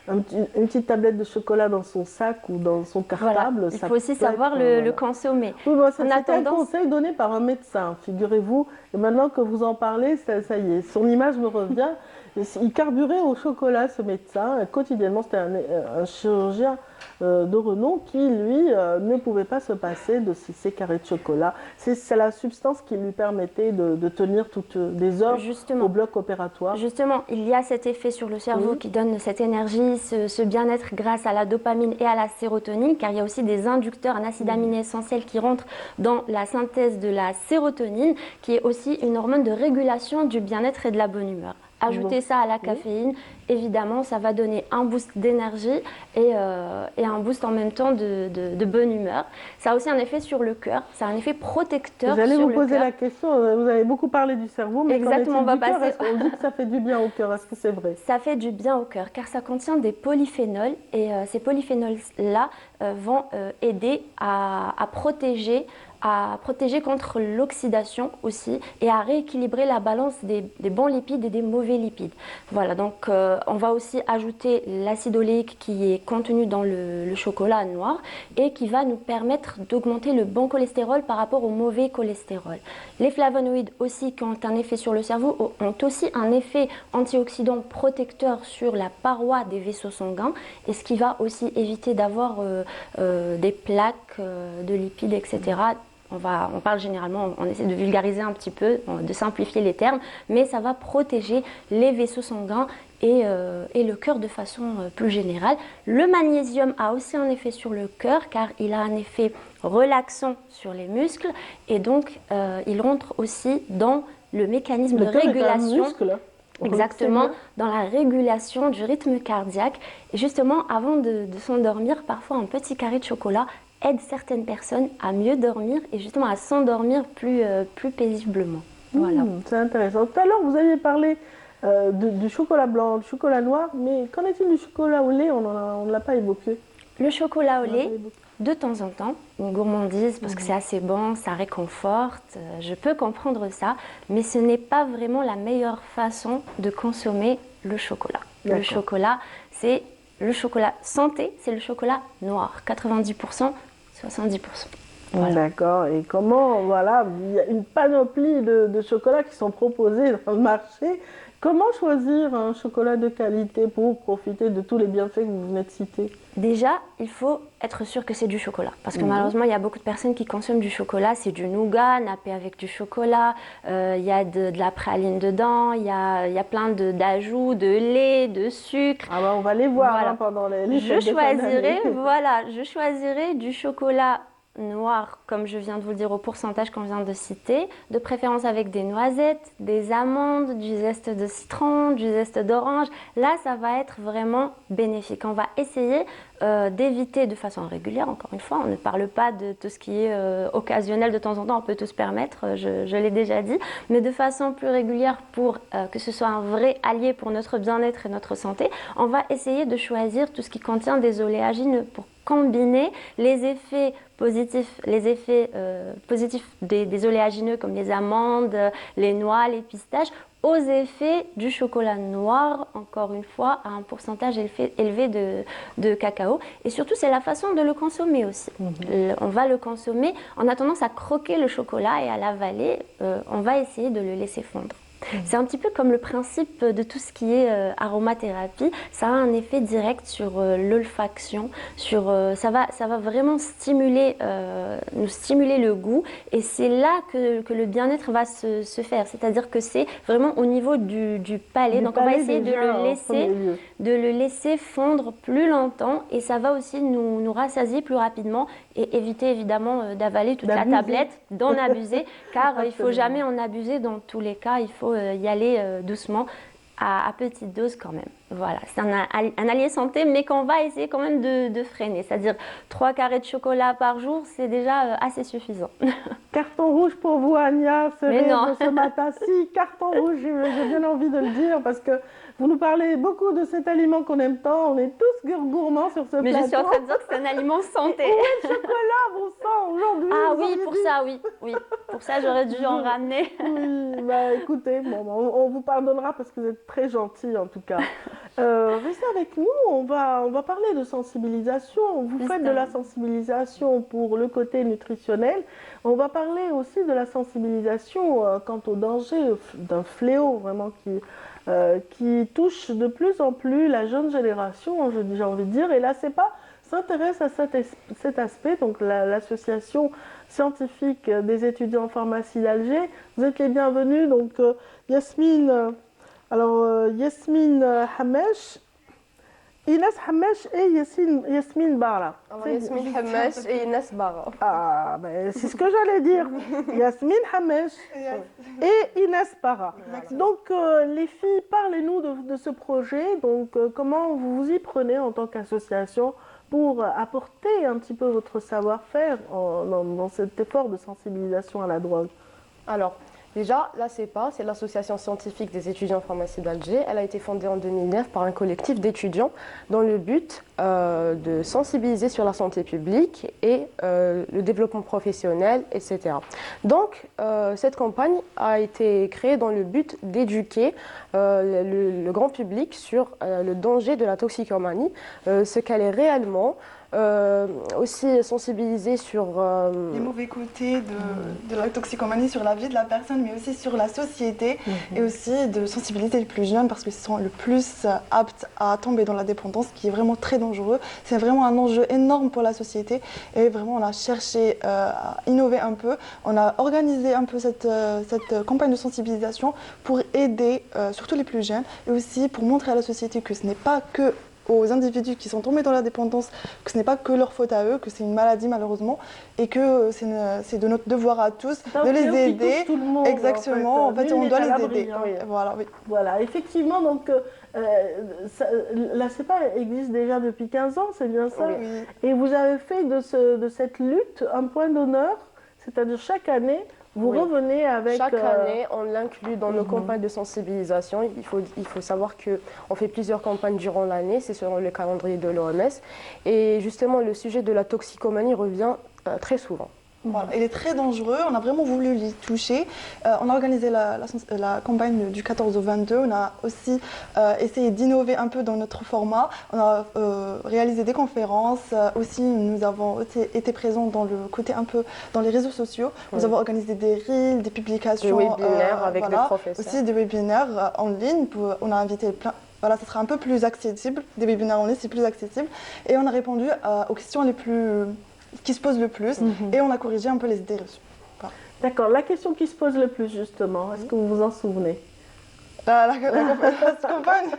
une petite tablette de chocolat dans son sac ou dans son cartable. Voilà. Il faut aussi savoir le consommer. Oui, bon, c'était un conseil donné par un médecin, figurez-vous. Et maintenant que vous en parlez, ça y est, son image me revient. Il carburait au chocolat, ce médecin. Quotidiennement, c'était un chirurgien de renom qui, lui, ne pouvait pas se passer de ces carrés de chocolat. C'est la substance qui lui permettait de tenir toutes des heures au bloc opératoire. Justement, il y a cet effet sur le cerveau qui donne cette énergie, ce bien-être grâce à la dopamine et à la sérotonine, car il y a aussi des inducteurs en acides aminés essentiels qui rentrent dans la synthèse de la sérotonine, qui est aussi une hormone de régulation du bien-être et de la bonne humeur. Ajouter ça à la caféine, évidemment, ça va donner un boost d'énergie et un boost en même temps de bonne humeur. Ça a aussi un effet sur le cœur, ça a un effet protecteur sur le cœur. J'allais vous poser la question, vous avez beaucoup parlé du cerveau, mais exactement, on va passer. On dit que ça fait du bien au cœur, est-ce que c'est vrai? Ça fait du bien au cœur, car ça contient des polyphénols et ces polyphénols-là vont aider à protéger contre l'oxydation aussi et à rééquilibrer la balance des bons lipides et des mauvais lipides. Voilà, donc on va aussi ajouter l'acide oléique qui est contenu dans le chocolat noir et qui va nous permettre d'augmenter le bon cholestérol par rapport au mauvais cholestérol. Les flavonoïdes aussi qui ont un effet sur le cerveau ont aussi un effet antioxydant protecteur sur la paroi des vaisseaux sanguins et ce qui va aussi éviter d'avoir des plaques de lipides, etc. On parle généralement, on essaie de vulgariser un petit peu, de simplifier les termes, mais ça va protéger les vaisseaux sanguins et le cœur de façon plus générale. Le magnésium a aussi un effet sur le cœur car il a un effet relaxant sur les muscles et donc il rentre aussi dans le mécanisme de régulation. Exactement, dans la régulation du rythme cardiaque. Et justement, avant de s'endormir, parfois un petit carré de chocolat aide certaines personnes à mieux dormir et justement à s'endormir plus paisiblement. Voilà. C'est intéressant. Tout à l'heure, vous aviez parlé du chocolat blanc, du chocolat noir, mais qu'en est-il du chocolat au lait? On ne l'a pas évoqué. Le chocolat au lait, de temps en temps, une gourmandise parce que c'est assez bon, ça réconforte, je peux comprendre ça, mais ce n'est pas vraiment la meilleure façon de consommer le chocolat. Le chocolat, c'est le chocolat santé, c'est le chocolat noir, 90%, 70%. Voilà. D'accord, et comment, voilà, il y a une panoplie de chocolats qui sont proposés dans le marché. Comment choisir un chocolat de qualité pour profiter de tous les bienfaits que vous venez de citer? Déjà, il faut être sûr que c'est du chocolat. Parce que malheureusement, il y a beaucoup de personnes qui consomment du chocolat. C'est du nougat, nappé avec du chocolat. Il y a de la praline dedans. Il y a plein d'ajouts, de lait, de sucre. Ah bah on va les voir pendant les je choisirai du chocolat noir, comme je viens de vous le dire, au pourcentage qu'on vient de citer, de préférence avec des noisettes, des amandes, du zeste de citron, du zeste d'orange. Là, ça va être vraiment bénéfique. On va essayer d'éviter de façon régulière, encore une fois, on ne parle pas de tout ce qui est occasionnel de temps en temps, on peut tout se permettre, je l'ai déjà dit, mais de façon plus régulière pour que ce soit un vrai allié pour notre bien-être et notre santé, on va essayer de choisir tout ce qui contient des oléagineux pour combiner les effets positifs des oléagineux comme les amandes, les noix, les pistaches, aux effets du chocolat noir, encore une fois, à un pourcentage élevé de cacao. Et surtout, c'est la façon de le consommer aussi. On va le consommer, on a tendance à croquer le chocolat et à l'avaler, on va essayer de le laisser fondre. C'est un petit peu comme le principe de tout ce qui est aromathérapie. Ça a un effet direct sur l'olfaction, ça va vraiment nous stimuler le goût. Et c'est là que le bien-être va se faire. C'est-à-dire que c'est vraiment au niveau du palais. Donc on va essayer de le laisser fondre plus longtemps. Et ça va aussi nous rassasier plus rapidement et éviter évidemment d'avaler toute la tablette, d'en abuser. Car il ne faut jamais en abuser dans tous les cas. Il faut y aller doucement, à petite dose quand même. Voilà, c'est un allié santé, mais qu'on va essayer quand même de freiner. C'est-à-dire 3 carrés de chocolat par jour, c'est déjà assez suffisant. Carton rouge pour vous, Ania, Mais non. ce matin. Si, carton rouge, j'ai bien envie de le dire, parce que vous nous parlez beaucoup de cet aliment qu'on aime tant. On est tous gourmands sur ce plateau. Mais je suis en train de dire que c'est un aliment santé. Où est le chocolat, bon sang, aujourd'hui? Ah oui, pour ça, oui. Pour ça, j'aurais dû en ramener. Oui, bah écoutez, on vous pardonnera parce que vous êtes très gentils en tout cas. Restez avec nous, on va parler de sensibilisation. Vous faites de la sensibilisation pour le côté nutritionnel. On va parler aussi de la sensibilisation quant au danger d'un fléau vraiment qui touche de plus en plus la jeune génération, j'ai envie de dire. Et la CEPA s'intéresse à cet aspect, donc l'association scientifique des étudiants en pharmacie d'Alger. Vous êtes les bienvenus, donc Yasmine Hamesh, Inès Hamesh et Yasmine Bara. Yasmine Hamesh et Inès Bara. Ah, ben, c'est ce que j'allais dire. Yasmine Hamesh et Inès Bara. Donc, les filles, parlez-nous de ce projet. Donc, comment vous vous y prenez en tant qu'association pour apporter un petit peu votre savoir-faire dans cet effort de sensibilisation à la drogue? Alors, déjà, la CEPA, c'est l'association scientifique des étudiants en pharmacie d'Alger. Elle a été fondée en 2009 par un collectif d'étudiants dans le but de sensibiliser sur la santé publique et le développement professionnel, etc. Donc, cette campagne a été créée dans le but d'éduquer le grand public sur le danger de la toxicomanie, ce qu'elle est réellement. Aussi sensibiliser sur les mauvais côtés de la toxicomanie sur la vie de la personne, mais aussi sur la société, et aussi de sensibiliser les plus jeunes parce qu'ils sont le plus aptes à tomber dans la dépendance, qui est vraiment très dangereux. C'est vraiment un enjeu énorme pour la société et vraiment on a cherché à innover un peu. On a organisé un peu cette campagne de sensibilisation pour aider surtout les plus jeunes et aussi pour montrer à la société que ce n'est pas que aux individus qui sont tombés dans la dépendance, que ce n'est pas que leur faute à eux, que c'est une maladie malheureusement, et que c'est de notre devoir à tous de les aider. Tout le monde, exactement, en fait on doit les aider. Hein. Oui, voilà, oui. Voilà, effectivement, donc la CEPA existe déjà depuis 15 ans, c'est bien ça? Oui. Et vous avez fait de cette lutte un point d'honneur, c'est-à-dire chaque année, vous revenez avec... Chaque année, on l'inclut dans nos campagnes de sensibilisation. Il faut savoir qu'on fait plusieurs campagnes durant l'année, c'est selon le calendrier de l'OMS. Et justement, le sujet de la toxicomanie revient très souvent. Voilà, il est très dangereux, on a vraiment voulu l'y toucher. On a organisé la campagne du 14 au 22, on a aussi essayé d'innover un peu dans notre format. On a réalisé des conférences, aussi nous avons été présents dans le côté un peu dans les réseaux sociaux. Nous avons organisé des reels, des publications. Des webinaires avec des professeurs. Aussi des webinaires en ligne, on a invité plein... Voilà, ça sera un peu plus accessible, des webinaires en ligne, c'est plus accessible. Et on a répondu aux questions qui se posent le plus et on a corrigé un peu les idées reçues. Voilà. D'accord, la question qui se pose le plus justement, est-ce que vous vous en souvenez? La campagne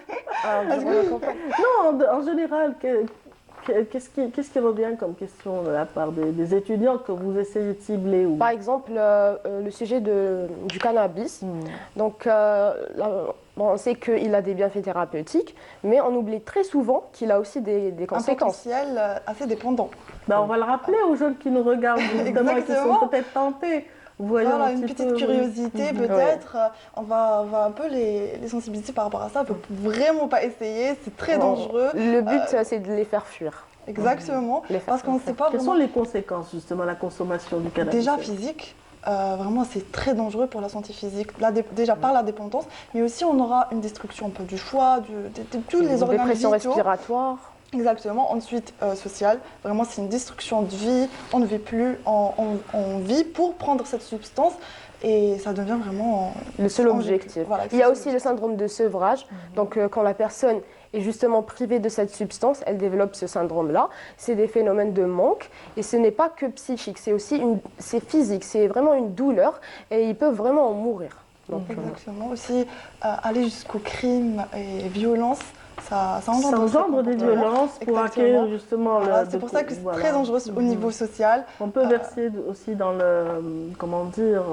Non, en général, qu'est-ce qui revient comme question de la part des étudiants que vous essayez de cibler Par exemple, le sujet du cannabis. Donc, on sait qu'il a des bienfaits thérapeutiques, mais on oublie très souvent qu'il a aussi des conséquences. Un potentiel assez dépendant. On va le rappeler aux jeunes qui nous regardent justement et qui sont peut-être tentés. Voilà, une petite curiosité peut-être. On va un peu les sensibiliser par rapport à ça. Il ne faut vraiment pas essayer, c'est très dangereux. Le but, c'est de les faire fuir. Exactement, parce qu'on ne sait pas Quelles sont les conséquences justement de la consommation du cannabis? Déjà physique. Vraiment, c'est très dangereux pour la santé physique, déjà par la dépendance, mais aussi on aura une destruction un peu du foie, de tous les organes vitaux. Dépression respiratoire. Exactement. Ensuite, sociale, vraiment c'est une destruction de vie, on ne vit plus, on vit pour prendre cette substance et ça devient vraiment le seul objectif. Voilà, il y a aussi le syndrome de sevrage. Donc quand la personne est justement privée de cette substance, elle développe ce syndrome-là. C'est des phénomènes de manque et ce n'est pas que psychique, c'est aussi c'est physique, c'est vraiment une douleur et ils peuvent vraiment en mourir. Donc, exactement. Aussi, aller jusqu'au crime et violence, ça engendre des violences pour acquérir justement voilà, c'est pour ça que c'est très dangereux au niveau social. On peut verser aussi dans le, comment dire,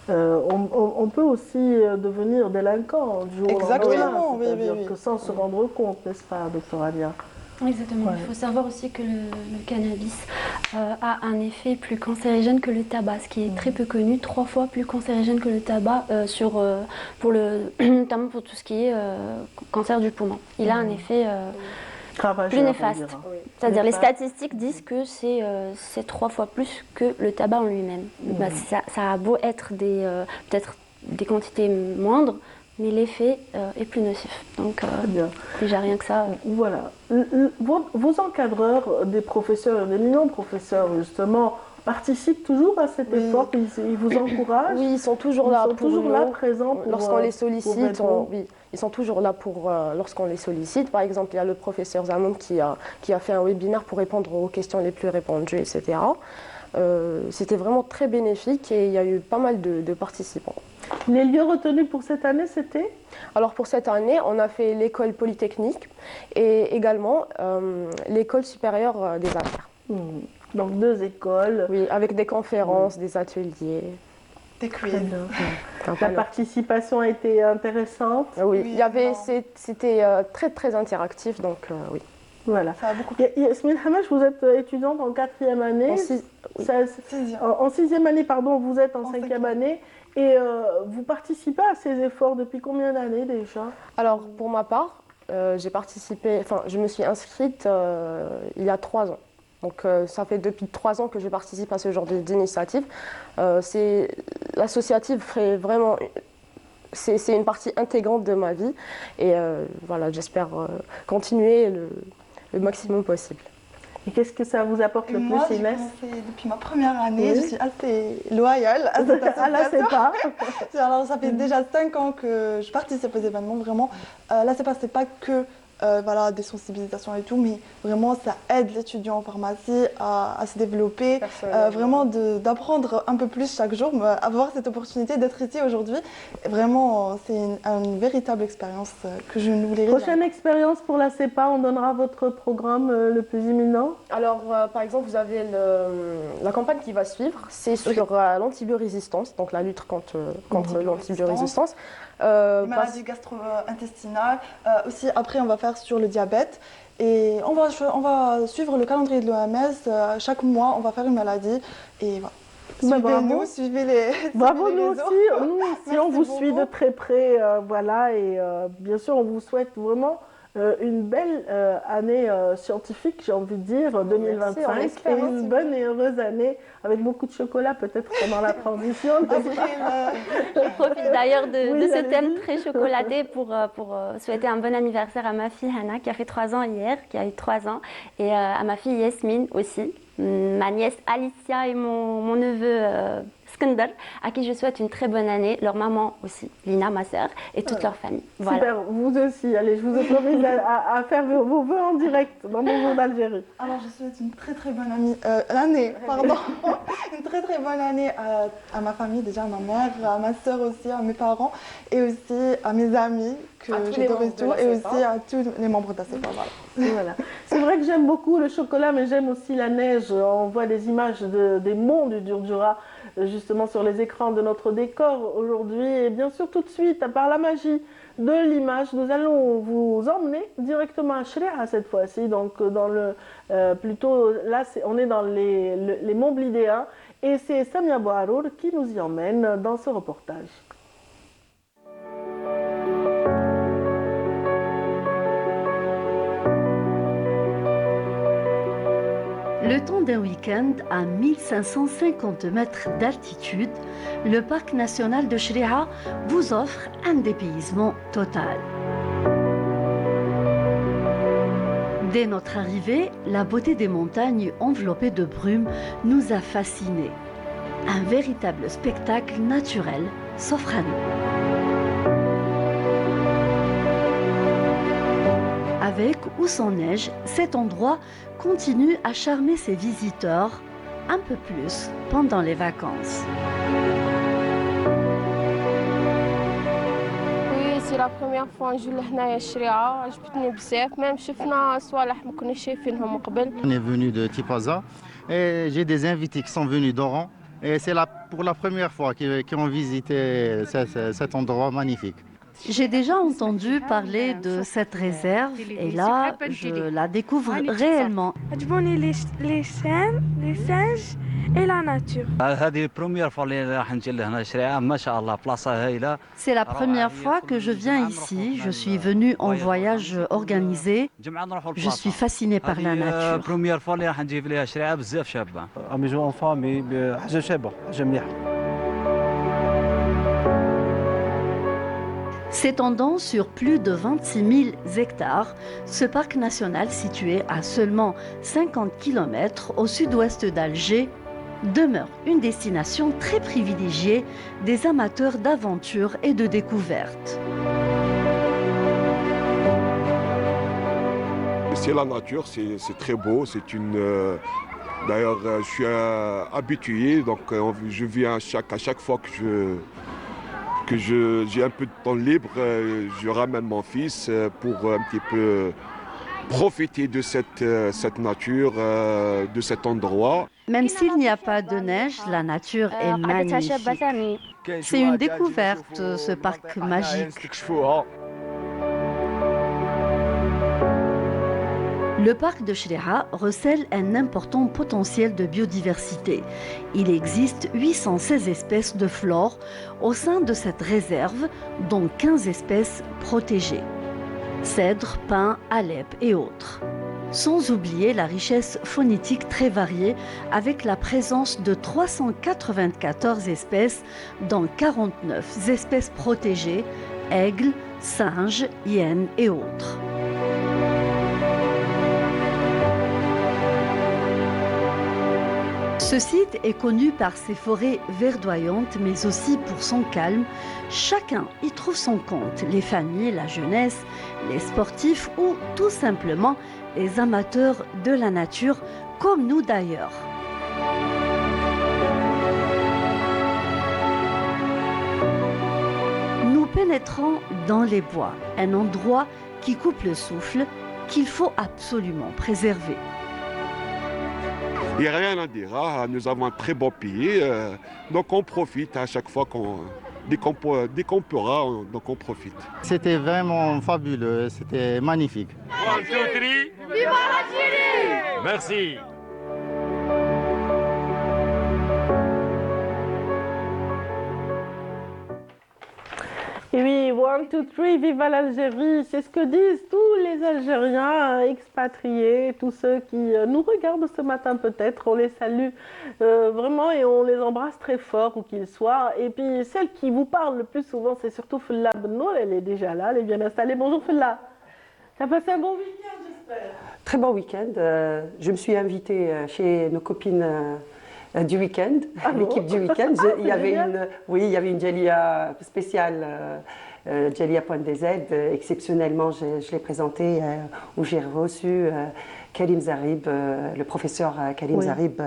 on peut aussi devenir délinquant du jour au lendemain. Exactement, C'est-à-dire que sans se rendre compte, n'est-ce pas, docteur Alia? Exactement. Il faut savoir aussi que le cannabis a un effet plus cancérigène que le tabac, ce qui est très peu connu, 3 fois plus cancérigène que le tabac notamment pour tout ce qui est cancer du poumon. Il a un effet plus néfaste. C'est-à-dire les statistiques disent que c'est 3 fois plus que le tabac en lui-même. Bah, ça a beau être peut-être des quantités moindres, mais l'effet est plus nocif. Donc, déjà rien que ça. Voilà. Vos encadreurs, des professeurs, des millions de professeurs, justement, participent toujours à cet effort, ils vous encouragent? Oui, ils sont toujours là. Ils sont toujours là, présents lorsqu'on les sollicite. Ils sont toujours là lorsqu'on les sollicite. Par exemple, il y a le professeur Zamoun qui a fait un webinaire pour répondre aux questions les plus répandues, etc. C'était vraiment très bénéfique et il y a eu pas mal de participants. Les lieux retenus pour cette année, c'était? Alors pour cette année, on a fait l'école polytechnique et également l'école supérieure des affaires. Donc 2 écoles. Oui, avec des conférences, des ateliers. Des quiz. La participation a été intéressante? Oui, c'était très très interactif, donc oui. Voilà. Yasmine Hamache, vous êtes étudiante en 4e année. En 6e année, pardon, vous êtes en 5e année. Et vous participez à ces efforts depuis combien d'années déjà? Alors, pour ma part, je me suis inscrite il y a 3 ans. Donc, ça fait depuis 3 ans que je participe à ce genre d'initiative. L'associative fait vraiment... C'est une partie intégrante de ma vie. Et voilà, j'espère continuer le maximum possible. Et qu'est-ce que ça vous apporte le plus, Inès? Depuis ma première année, je suis assez loyale à cette association. Alors, ça fait déjà 5 ans que je participe aux événements, vraiment. La CEPA, c'est pas que des sensibilisations et tout, mais vraiment, ça aide l'étudiant en pharmacie à se développer, vraiment d'apprendre un peu plus chaque jour, avoir cette opportunité d'être ici aujourd'hui. Vraiment, c'est une véritable expérience que je n'oublierai jamais. Prochaine expérience pour la CEPA, on donnera votre programme le plus imminent? Alors, par exemple, vous avez la campagne qui va suivre, c'est sur l'antibiorésistance, donc la lutte contre l'antibiorésistance. Les maladies gastro-intestinales. Aussi, après, on va faire sur le diabète. Et on va suivre le calendrier de l'OMS. Chaque mois, on va faire une maladie. Et voilà. Suivez-nous, suivez les Bravo, les nous réseaux. aussi, on vous suit de très près. Voilà, et bien sûr, on vous souhaite vraiment une belle année scientifique, j'ai envie de dire, 2025. Merci, et une bonne et heureuse année, avec beaucoup de chocolat peut-être pendant la transition. Je profite d'ailleurs de ce thème très chocolaté pour souhaiter un bon anniversaire à ma fille Hana, qui a fait 3 ans hier, qui a eu 3 ans, et à ma fille Yasmine aussi, ma nièce Alicia et mon neveu Skandar, à qui je souhaite une très bonne année, leur maman aussi, Lina, ma sœur, et toute leur famille. Voilà. Super, vous aussi, allez, je vous autorise à faire vos vœux en direct dans mon jour d'Algérie. Alors, je souhaite une très très bonne année, une très très bonne année à ma famille, déjà à ma mère, à ma sœur aussi, à mes parents, et aussi à mes amis que j'adore et aussi à tous les membres de la CEPA. Voilà. C'est vrai que j'aime beaucoup le chocolat, mais j'aime aussi la neige. On voit des images des monts du Djurdjura justement sur les écrans de notre décor aujourd'hui. Et bien sûr, tout de suite, par la magie de l'image, nous allons vous emmener directement à Shriha cette fois-ci. Donc, plutôt là, on est dans les monts blidéens. Et c'est Samia Bouharour qui nous y emmène dans ce reportage. Le temps d'un week-end à 1550 mètres d'altitude, le parc national de Shriha vous offre un dépaysement total. Dès notre arrivée, la beauté des montagnes enveloppées de brume nous a fascinés. Un véritable spectacle naturel s'offre à nous. Avec ou sans neige, cet endroit continue à charmer ses visiteurs un peu plus pendant les vacances. C'est la première fois نجي لهنايا الشريعة عجبتني بزاف même شفنا صوالح ما كناش شايفينهم من قبل. On est venu de Tipaza et j'ai des invités qui sont venus d'Oran et c'est pour la première fois qu'ils ont visité cet endroit magnifique. J'ai déjà entendu parler de cette réserve et là, je la découvre réellement. عجبوني les singes et la nature. C'est la première fois que je viens ici. Je suis venu en voyage organisé. Je suis fasciné par la nature. S'étendant sur plus de 26 000 hectares, ce parc national situé à seulement 50 km au sud-ouest d'Alger demeure une destination très privilégiée des amateurs d'aventure et de découverte. C'est la nature, c'est très beau, c'est une... D'ailleurs, je suis habitué, donc je viens à chaque fois que j'ai un peu de temps libre, je ramène mon fils pour un petit peu profiter de cette nature, de cet endroit. Même s'il n'y a pas de neige, la nature est magnifique. C'est une découverte, ce parc magique. Le parc de Chréha recèle un important potentiel de biodiversité. Il existe 816 espèces de flore au sein de cette réserve, dont 15 espèces protégées. Cèdres, pins, alep et autres. Sans oublier la richesse phonétique très variée avec la présence de 394 espèces, dont 49 espèces protégées, aigles, singes, hyènes et autres. Ce site est connu par ses forêts verdoyantes, mais aussi pour son calme. Chacun y trouve son compte, les familles, la jeunesse, les sportifs ou tout simplement les amateurs de la nature, comme nous d'ailleurs. Nous pénétrons dans les bois, un endroit qui coupe le souffle, qu'il faut absolument préserver. Il n'y a rien à dire, hein. Nous avons un très beau pays, donc on profite à chaque fois dès qu'on pourra, donc on profite. C'était vraiment fabuleux, c'était magnifique. 1, 2, 3, viva l'Algérie! Merci. Et oui, 1, 2, 3, viva l'Algérie, c'est ce que disent tous les Algériens expatriés, tous ceux qui nous regardent ce matin peut-être, on les salue vraiment et on les embrasse très fort où qu'ils soient. Et puis celle qui vous parle le plus souvent, c'est surtout Fella Benour, elle est déjà là, elle est bien installée. Bonjour Fella, tu as passé un bon week-end j'espère? Très bon week-end, je me suis invitée chez nos copines du week-end, l'équipe du week-end. Il y avait une Djelia spéciale, Djelia Point des Aides. Exceptionnellement, je l'ai présentée où j'ai reçu Karim Zarib, le professeur Karim Zarib,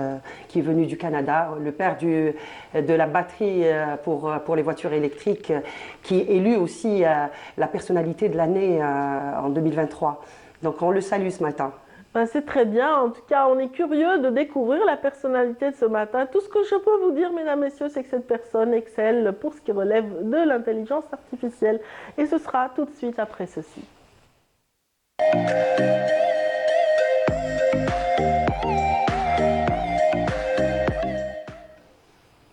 qui est venu du Canada, le père de la batterie pour les voitures électriques, qui est élu aussi la personnalité de l'année en 2023. Donc on le salue ce matin. Ben, c'est très bien, en tout cas on est curieux de découvrir la personnalité de ce matin. Tout ce que je peux vous dire mesdames, messieurs, c'est que cette personne excelle pour ce qui relève de l'intelligence artificielle. Et ce sera tout de suite après ceci.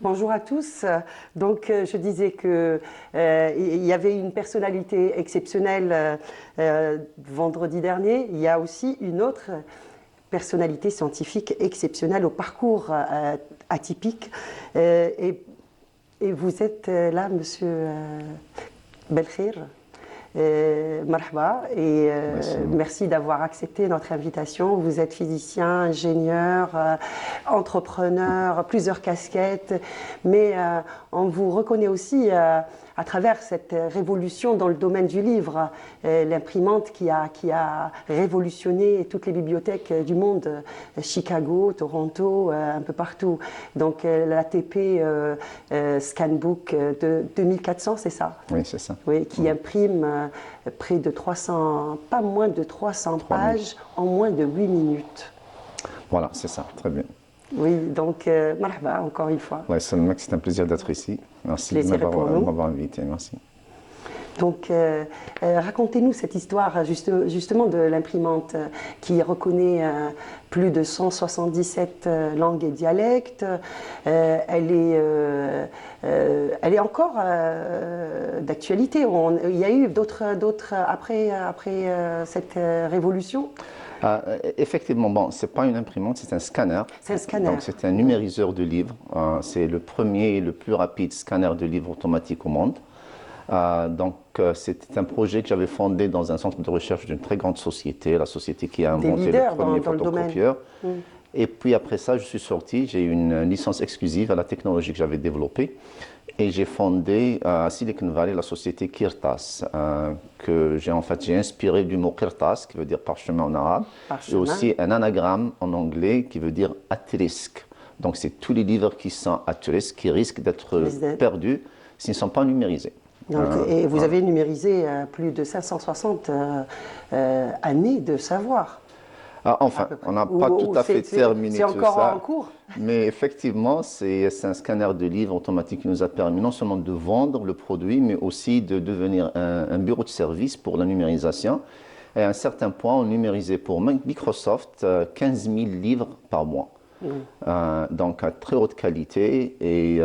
Bonjour à tous. Donc, je disais que il y avait une personnalité exceptionnelle vendredi dernier. Il y a aussi une autre personnalité scientifique exceptionnelle au parcours atypique. Et vous êtes là, Monsieur Belkhir. Marhaba et merci d'avoir accepté notre invitation. Vous êtes physicien, ingénieur, entrepreneur, plusieurs casquettes, mais on vous reconnaît aussi à travers cette révolution dans le domaine du livre, l'imprimante qui a révolutionné toutes les bibliothèques du monde, Chicago, Toronto, un peu partout. Donc l'ATP Scanbook de 2400, c'est ça? Oui, c'est ça. Oui, qui imprime près de 300, pas moins de 300 pages en moins de 8 minutes. Voilà, c'est ça, très bien. Oui, donc marhaba encore une fois. Ouais, c'est un plaisir d'être ici. Merci de m'avoir invité. Merci. Donc, racontez-nous cette histoire justement de l'imprimante qui reconnaît plus de 177 langues et dialectes. Elle est encore d'actualité. Il y a eu d'autres après cette révolution. Effectivement, bon, ce n'est pas une imprimante, c'est un scanner. C'est un scanner. Donc c'est un numériseur de livres. C'est le premier et le plus rapide scanner de livres automatique au monde. C'était un projet que j'avais fondé dans un centre de recherche d'une très grande société, la société qui a inventé le premier photocopieur. Et puis après ça, je suis sorti, j'ai eu une licence exclusive à la technologie que j'avais développée. Et j'ai fondé à Silicon Valley la société Kirtas, que j'ai inspiré du mot Kirtas, qui veut dire parchemin en arabe, et aussi un anagramme en anglais qui veut dire at risk. Donc c'est tous les livres qui sont at risk, qui risquent d'être perdus s'ils ne sont pas numérisés. Donc, et vous avez numérisé plus de 560 années de savoir. Enfin, on n'a pas tout à fait terminé tout ça. C'est encore en cours. Mais effectivement, c'est un scanner de livres automatique qui nous a permis non seulement de vendre le produit, mais aussi de devenir un bureau de service pour la numérisation. Et à un certain point, on numérisait pour Microsoft 15 000 livres par mois. Donc à très haute qualité et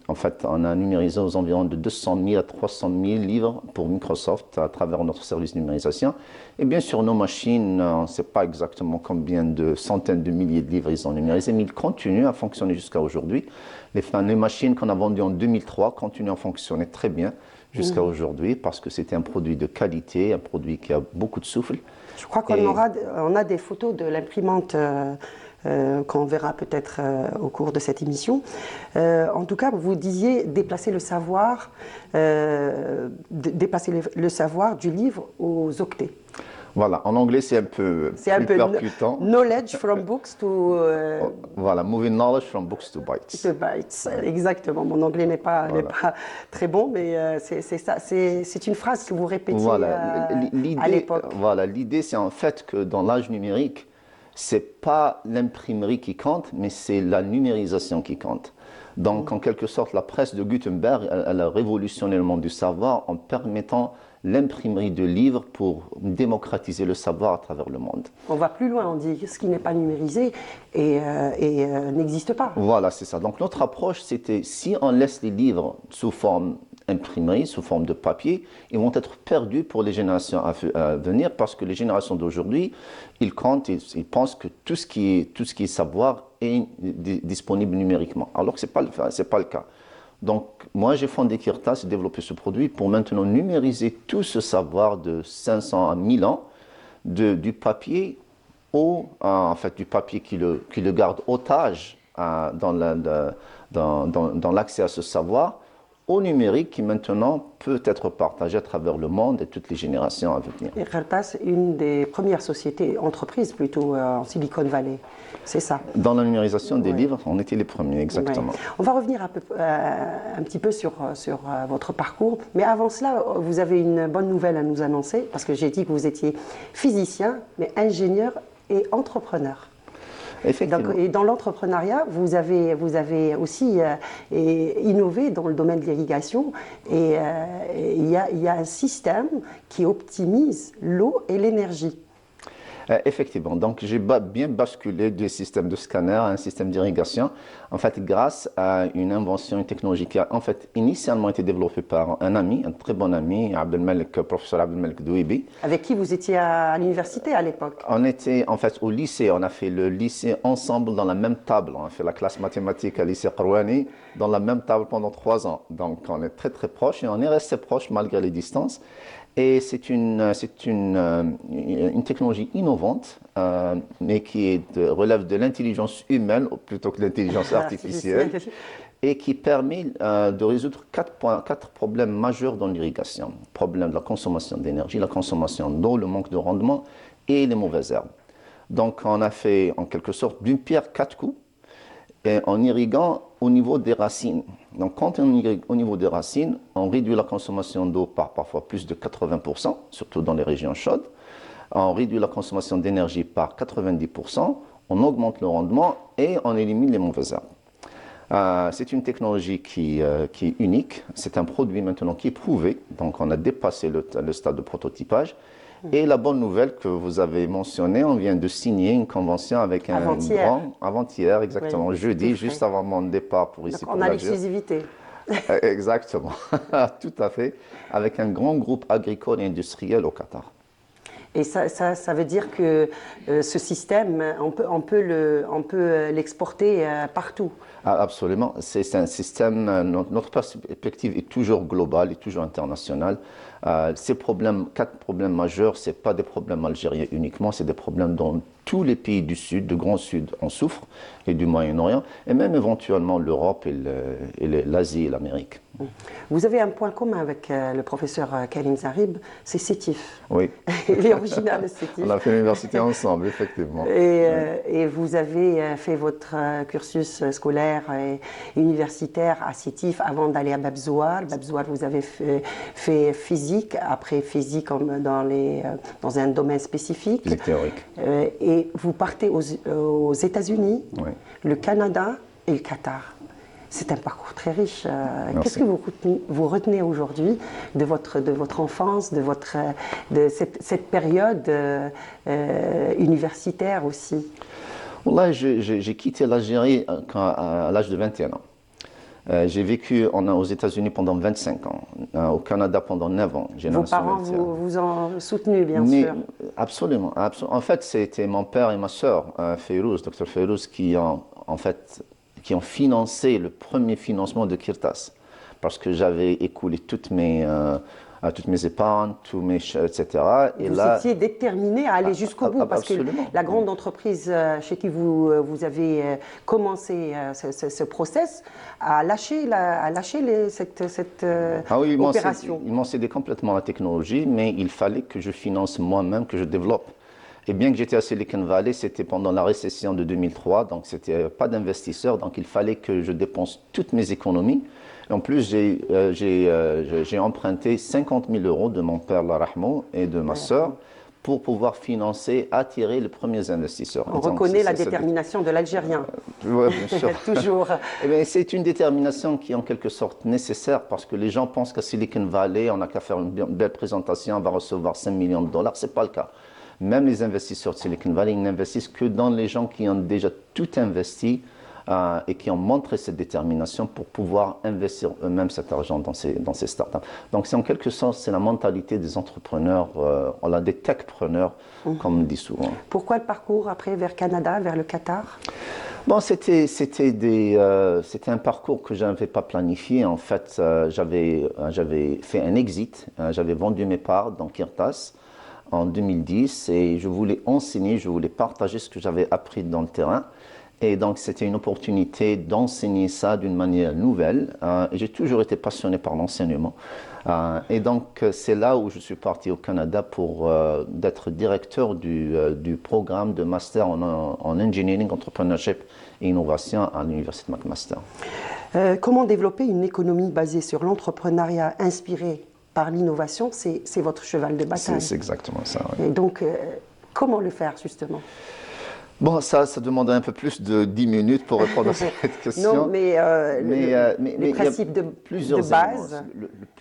en fait on a numérisé aux environs de 200 000 à 300 000 livres pour Microsoft à travers notre service de numérisation. Et bien sûr nos machines, on ne sait pas exactement combien de centaines de milliers de livres ils ont numérisé, mais ils continuent à fonctionner jusqu'à aujourd'hui. Les machines qu'on a vendues en 2003 continuent à fonctionner très bien jusqu'à aujourd'hui parce que c'était un produit de qualité, un produit qui a beaucoup de souffle. Je crois qu'on a des photos de l'imprimante qu'on verra peut-être au cours de cette émission. En tout cas, vous disiez déplacer le savoir, le savoir du livre aux octets. Voilà, en anglais c'est un peu percutant. Knowledge from books to... Voilà, moving knowledge from books to bytes. To bytes, exactement. Mon anglais n'est pas très bon, mais c'est ça. C'est une phrase que vous répétiez à l'époque. Voilà, l'idée c'est en fait que dans l'âge numérique, c'est pas l'imprimerie qui compte, mais c'est la numérisation qui compte. Donc, en quelque sorte, la presse de Gutenberg, elle a révolutionné le monde du savoir en permettant l'imprimerie de livres pour démocratiser le savoir à travers le monde. On va plus loin, on dit que ce qui n'est pas numérisé n'existe pas. Voilà, c'est ça. Donc, notre approche, c'était si on laisse les livres sous forme imprimerie, sous forme de papier, ils vont être perdus pour les générations à venir parce que les générations d'aujourd'hui, ils pensent que tout ce qui est savoir est disponible numériquement. Alors que ce n'est pas le cas. Donc, moi, j'ai fondé Kirtas, j'ai développé ce produit pour maintenant numériser tout ce savoir de 500 à 1000 ans, du papier du papier qui le garde otage dans l'accès à ce savoir, au numérique qui maintenant peut être partagé à travers le monde et toutes les générations à venir. Et Kirtas, une des premières entreprises plutôt en Silicon Valley, c'est ça? Dans la numérisation des livres, on était les premiers, exactement. Ouais. On va revenir un petit peu sur votre parcours, mais avant cela, vous avez une bonne nouvelle à nous annoncer, parce que j'ai dit que vous étiez physicien, mais ingénieur et entrepreneur. Donc, et dans l'entrepreneuriat, vous avez aussi innové dans le domaine de l'irrigation et il y a un système qui optimise l'eau et l'énergie. Effectivement, donc j'ai bien basculé du système de scanner à un système d'irrigation, en fait grâce à une invention, une technologie qui a en fait initialement été développée par un ami, un très bon ami, professeur Abdelmalek Douibi. Avec qui vous étiez à l'université à l'époque? On était en fait au lycée, on a fait le lycée ensemble dans la même table, on a fait la classe mathématique à lycée Qarouani dans la même table pendant 3 ans. Donc on est très très proches et on est resté proches malgré les distances. Et c'est une technologie innovante, mais qui relève de l'intelligence humaine plutôt que de l'intelligence artificielle, et qui permet de résoudre quatre problèmes majeurs dans l'irrigation. Le problème de la consommation d'énergie, la consommation d'eau, le manque de rendement et les mauvaises herbes. Donc on a fait en quelque sorte d'une pierre 4 coups, et en irriguant au niveau des racines. Donc quand on irrigue au niveau des racines, on réduit la consommation d'eau par parfois plus de 80%, surtout dans les régions chaudes. On réduit la consommation d'énergie par 90%, on augmente le rendement et on élimine les mauvaises herbes. C'est une technologie qui est unique, c'est un produit maintenant qui est prouvé, donc on a dépassé le stade de prototypage. Et la bonne nouvelle que vous avez mentionnée, on vient de signer une convention avec un grand... Avant-hier, exactement, oui, jeudi, juste avant mon départ pour ici. Donc on a l'exclusivité. Exactement, tout à fait, avec un grand groupe agricole et industriel au Qatar. Et ça veut dire que ce système, on peut l'exporter partout. Absolument. C'est un système, notre perspective est toujours globale et toujours internationale. Ces problèmes, 4 problèmes majeurs, ce n'est pas des problèmes algériens uniquement, c'est des problèmes dont tous les pays du Sud, du Grand Sud, en souffrent, et du Moyen-Orient, et même éventuellement l'Europe et l'Asie et l'Amérique. Vous avez un point commun avec le professeur Karim Zarib, c'est Sétif. Oui. Il est originaire de Sétif. On a fait l'université ensemble, effectivement. Et vous avez fait votre cursus scolaire et universitaire à Sétif avant d'aller à Babzouar. Babzouar, vous avez fait physique, après physique dans un domaine spécifique. Physique théorique. Et vous partez aux États-Unis, oui, le Canada et le Qatar. C'est un parcours très riche. Qu'est-ce que vous retenez aujourd'hui de votre enfance, de cette période universitaire aussi? Là, j'ai quitté l'Algérie à l'âge de 21 ans. J'ai vécu aux États-Unis pendant 25 ans, au Canada pendant 9 ans. Vos parents vous ont soutenu, bien sûr. Absolument, En fait, c'était mon père et ma sœur, Feyrouz, Dr Feyrouz, qui ont financé le premier financement de Kirtas. Parce que j'avais écoulé toutes mes épargnes, etc. Et vous étiez déterminé à aller jusqu'au bout, parce que la grande entreprise chez qui vous avez commencé ce process a lâché cette opération. Ils m'ont cédé complètement la technologie, mais il fallait que je finance moi-même, que je développe. Et bien que j'étais à Silicon Valley, c'était pendant la récession de 2003, donc c'était pas d'investisseurs, donc il fallait que je dépense toutes mes économies. Et en plus, j'ai emprunté 50 000 € de mon père Larahmo et de ma sœur pour pouvoir attirer les premiers investisseurs. On reconnaît la détermination de l'Algérien. Oui, bien sûr. Toujours. C'est une détermination qui est en quelque sorte nécessaire, parce que les gens pensent qu'à Silicon Valley, on n'a qu'à faire une belle présentation, on va recevoir 5 millions de $. Ce n'est pas le cas. Même les investisseurs de Silicon Valley, ils n'investissent que dans les gens qui ont déjà tout investi et qui ont montré cette détermination pour pouvoir investir eux-mêmes cet argent dans ces startups. Donc c'est en quelque sorte, c'est la mentalité des entrepreneurs, des techpreneurs, comme on dit souvent. Pourquoi le parcours après vers Canada, vers le Qatar? Bon, c'était un parcours que je n'avais pas planifié. En fait, j'avais fait un exit, j'avais vendu mes parts dans Kirtas en 2010 et je voulais enseigner, je voulais partager ce que j'avais appris dans le terrain. Et donc, c'était une opportunité d'enseigner ça d'une manière nouvelle. Et j'ai toujours été passionné par l'enseignement. Et donc, c'est là où je suis parti au Canada pour d'être directeur du programme de master en Engineering, Entrepreneurship et Innovation à l'Université McMaster. Comment développer une économie basée sur l'entrepreneuriat inspiré par l'innovation? C'est votre cheval de bataille. C'est exactement ça. Oui. Et donc, comment le faire, justement? Bon, ça demande un peu plus de 10 minutes pour répondre à cette question. Non, mais les principes de base.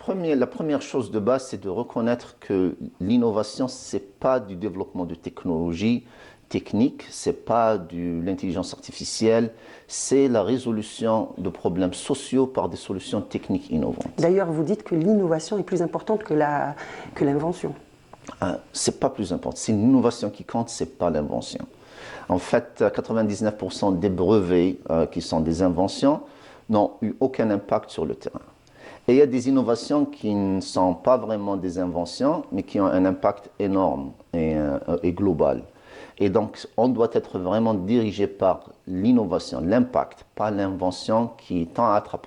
La première chose de base, c'est de reconnaître que l'innovation, ce n'est pas du développement de technologies techniques, ce n'est pas de l'intelligence artificielle, c'est la résolution de problèmes sociaux par des solutions techniques innovantes. D'ailleurs, vous dites que l'innovation est plus importante que l'invention. Ce n'est pas plus important, c'est l'innovation qui compte, ce n'est pas l'invention. En fait, 99% des brevets qui sont des inventions n'ont eu aucun impact sur le terrain. Et il y a des innovations qui ne sont pas vraiment des inventions, mais qui ont un impact énorme et global. Et donc, on doit être vraiment dirigé par l'innovation, l'impact, pas l'invention qui tend à être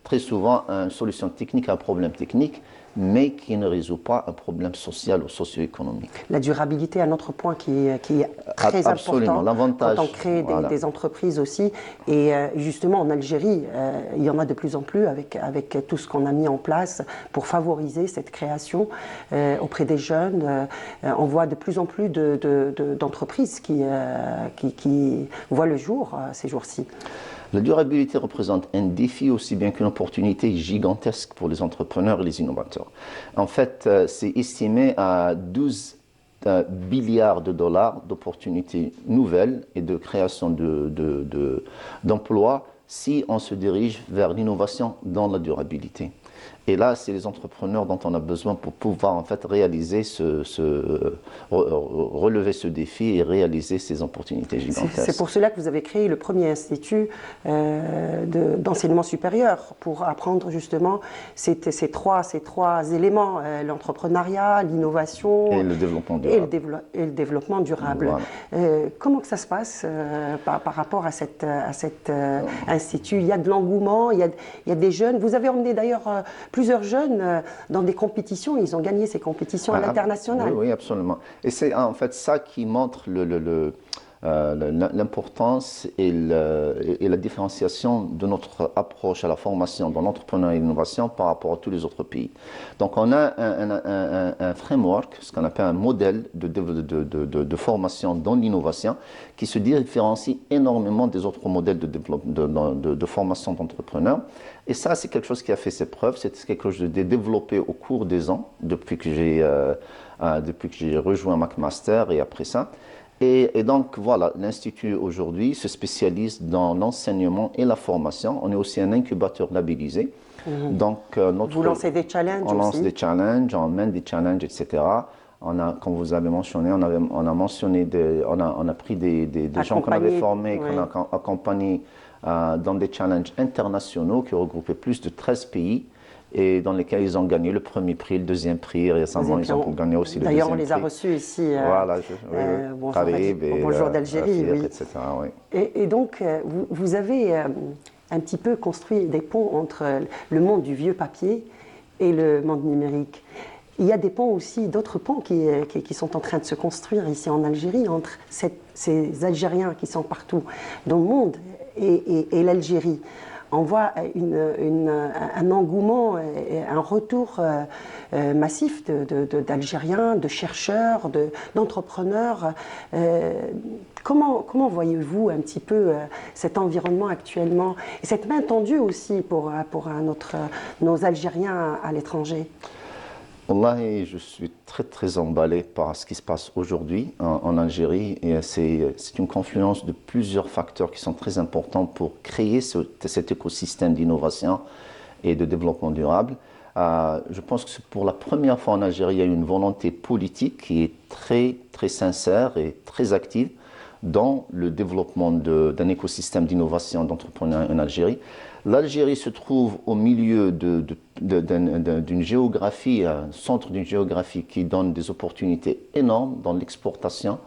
très souvent une solution technique à un problème technique, mais qui ne résout pas un problème social ou socio-économique. La durabilité est un autre point qui est très Absolument. important quand on crée des entreprises aussi. Et justement, en Algérie, il y en a de plus en plus avec tout ce qu'on a mis en place pour favoriser cette création auprès des jeunes. On voit de plus en plus d'entreprises qui voient le jour ces jours-ci. La durabilité représente un défi aussi bien qu'une opportunité gigantesque pour les entrepreneurs et les innovateurs. En fait, c'est estimé à 12 milliards de dollars d'opportunités nouvelles et de création d'emplois si on se dirige vers l'innovation dans la durabilité. Et là, c'est les entrepreneurs dont on a besoin pour pouvoir en fait réaliser relever ce défi et réaliser ces opportunités gigantesques. C'est pour cela que vous avez créé le premier institut d'enseignement supérieur pour apprendre justement ces trois éléments, l'entrepreneuriat, l'innovation et le développement durable. Et le développement durable. Voilà. Comment que ça se passe par rapport à cet institut? Il y a de l'engouement, il y a des jeunes. Vous avez emmené d'ailleurs plusieurs jeunes dans des compétitions, ils ont gagné ces compétitions à l'international. Oui, absolument. Et c'est en fait ça qui montre l'importance et la différenciation de notre approche à la formation dans l'entrepreneuriat et l'innovation par rapport à tous les autres pays. Donc on a un framework, ce qu'on appelle un modèle de formation dans l'innovation qui se différencie énormément des autres modèles de formation d'entrepreneurs. Et ça, c'est quelque chose qui a fait ses preuves, c'est quelque chose de développé au cours des ans, depuis que j'ai rejoint McMaster et après ça. Et donc voilà, l'Institut aujourd'hui se spécialise dans l'enseignement et la formation. On est aussi un incubateur labellisé. Donc, vous lancez des challenges aussi? On lance des challenges, on mène des challenges, etc. Comme vous avez mentionné, on a pris des gens qu'on avait formés, qu'on a accompagnés dans des challenges internationaux qui regroupaient plus de 13 pays et dans lesquels ils ont gagné le premier prix, le deuxième prix. Récemment, ils ont gagné aussi le deuxième prix. D'ailleurs, on les a reçus ici. Voilà, bonjour d'Algérie. Oui. Etc., oui. Et donc, vous avez un petit peu construit des ponts entre le monde du vieux papier et le monde numérique. Il y a des ponts aussi, d'autres ponts qui sont en train de se construire ici en Algérie entre ces Algériens qui sont partout dans le monde et l'Algérie. On voit un engouement, un retour massif d'Algériens, de chercheurs, d'entrepreneurs. Comment voyez-vous un petit peu cet environnement actuellement et cette main tendue aussi pour nos Algériens à l'étranger? Wallahi, je suis très très emballé par ce qui se passe aujourd'hui en Algérie et c'est une confluence de plusieurs facteurs qui sont très importants pour créer cet écosystème d'innovation et de développement durable. Je pense que pour la première fois en Algérie, il y a une volonté politique qui est très très sincère et très active dans le développement d'un écosystème d'innovation d'entrepreneuriat en Algérie. L'Algérie se trouve au milieu d'une géographie, un centre d'une géographie qui donne des opportunités énormes dans l'exportation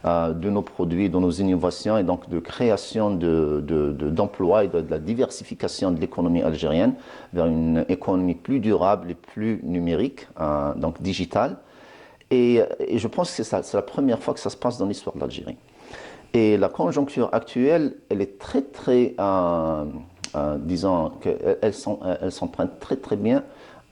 de nos produits, de nos innovations et donc de création d'emplois et de la diversification de l'économie algérienne vers une économie plus durable et plus numérique, donc digitale. Et je pense que c'est la première fois que ça se passe dans l'histoire de l'Algérie. Et la conjoncture actuelle, elle est très très... disons qu'elle s'emprunte très très bien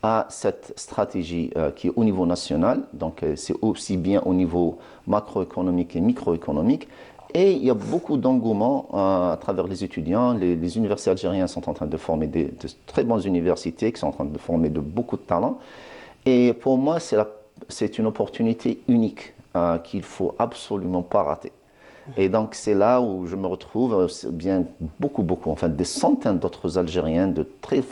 à cette stratégie qui est au niveau national, donc c'est aussi bien au niveau macroéconomique et microéconomique. Et il y a beaucoup d'engouement à travers les étudiants. Les universités algériennes sont en train de former de très bonnes universités qui sont en train de former de beaucoup de talents. Et pour moi, c'est une opportunité unique qu'il ne faut absolument pas rater. Et donc c'est là où je me retrouve bien beaucoup, enfin des centaines d'autres Algériens de très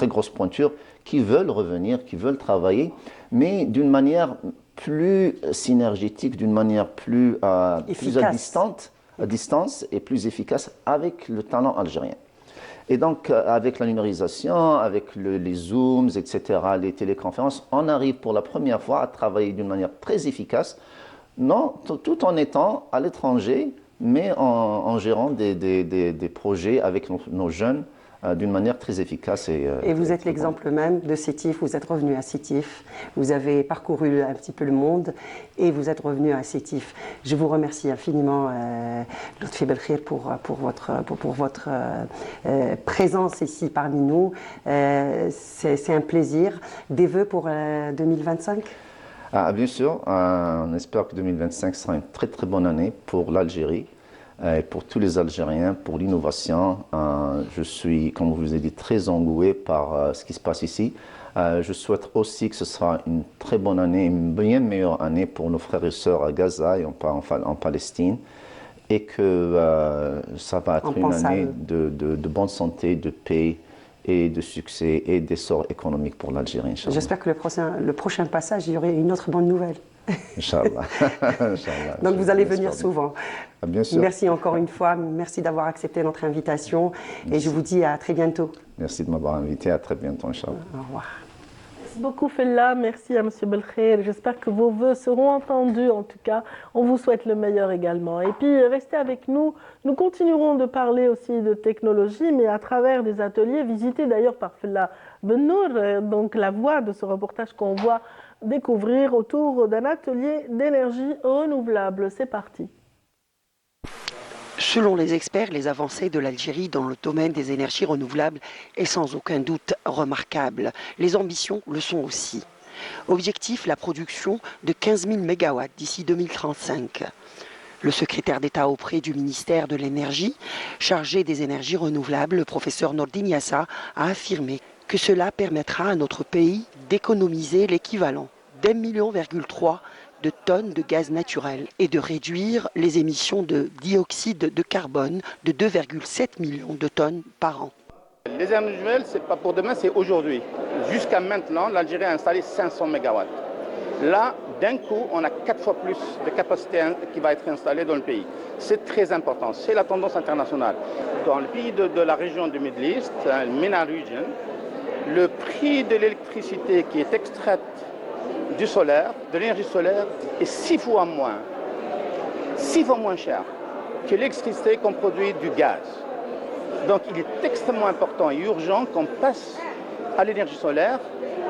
grosses pointures qui veulent revenir, qui veulent travailler, mais d'une manière plus synergétique, d'une manière plus à distance et plus efficace avec le talent algérien. Et donc, avec la numérisation, avec les Zooms, etc., les téléconférences, on arrive pour la première fois à travailler d'une manière très efficace, non, tout en étant à l'étranger, mais en gérant des projets avec nos jeunes d'une manière très efficace. Et vous êtes l'exemple même de Sétif, vous êtes revenu à Sétif, vous avez parcouru un petit peu le monde et vous êtes revenu à Sétif. Je vous remercie infiniment, Lotfi Belkhir, pour votre présence ici parmi nous. C'est un plaisir. Des vœux pour 2025 ? Bien sûr, on espère que 2025 sera une très très bonne année pour l'Algérie. Et pour tous les Algériens, pour l'innovation. Je suis, comme je vous ai dit, très engoué par ce qui se passe ici. Je souhaite aussi que ce sera une très bonne année, une bien meilleure année pour nos frères et sœurs à Gaza et en Palestine. Et que ça va être une année de bonne santé, de paix et de succès et d'essor économique pour l'Algérie, Inch'Allah. J'espère que le prochain passage, il y aurait une autre bonne nouvelle. Inch'Allah. Donc vous allez venir souvent. Bien sûr. Merci encore une fois, merci d'avoir accepté notre invitation et je vous dis à très bientôt. Merci de m'avoir invité, à très bientôt, Inch'Allah. Au revoir. Merci beaucoup Fella, merci à M. Belkhir. J'espère que vos vœux seront entendus en tout cas. On vous souhaite le meilleur également. Et puis restez avec nous, nous continuerons de parler aussi de technologie, mais à travers des ateliers visités d'ailleurs par Fella Bennour, donc la voix de ce reportage qu'on voit découvrir autour d'un atelier d'énergie renouvelable. C'est parti. Selon les experts, les avancées de l'Algérie dans le domaine des énergies renouvelables est sans aucun doute remarquable. Les ambitions le sont aussi. Objectif, la production de 15 000 MW d'ici 2035. Le secrétaire d'État auprès du ministère de l'Énergie, chargé des énergies renouvelables, le professeur Nordin Yassa, a affirmé que cela permettra à notre pays d'économiser l'équivalent d'1,3 million de tonnes de gaz naturel et de réduire les émissions de dioxyde de carbone de 2,7 millions de tonnes par an. Les énergies renouvelables, ce n'est pas pour demain, c'est aujourd'hui. Jusqu'à maintenant, l'Algérie a installé 500 MW. Là, d'un coup, on a 4 fois plus de capacité qui va être installée dans le pays. C'est très important, c'est la tendance internationale. Dans le pays de la région du Middle East, le MENA region, le prix de l'électricité qui est extraite du solaire, de l'énergie solaire, est 6 fois moins cher que l'électricité qu'on produit du gaz. Donc il est extrêmement important et urgent qu'on passe à l'énergie solaire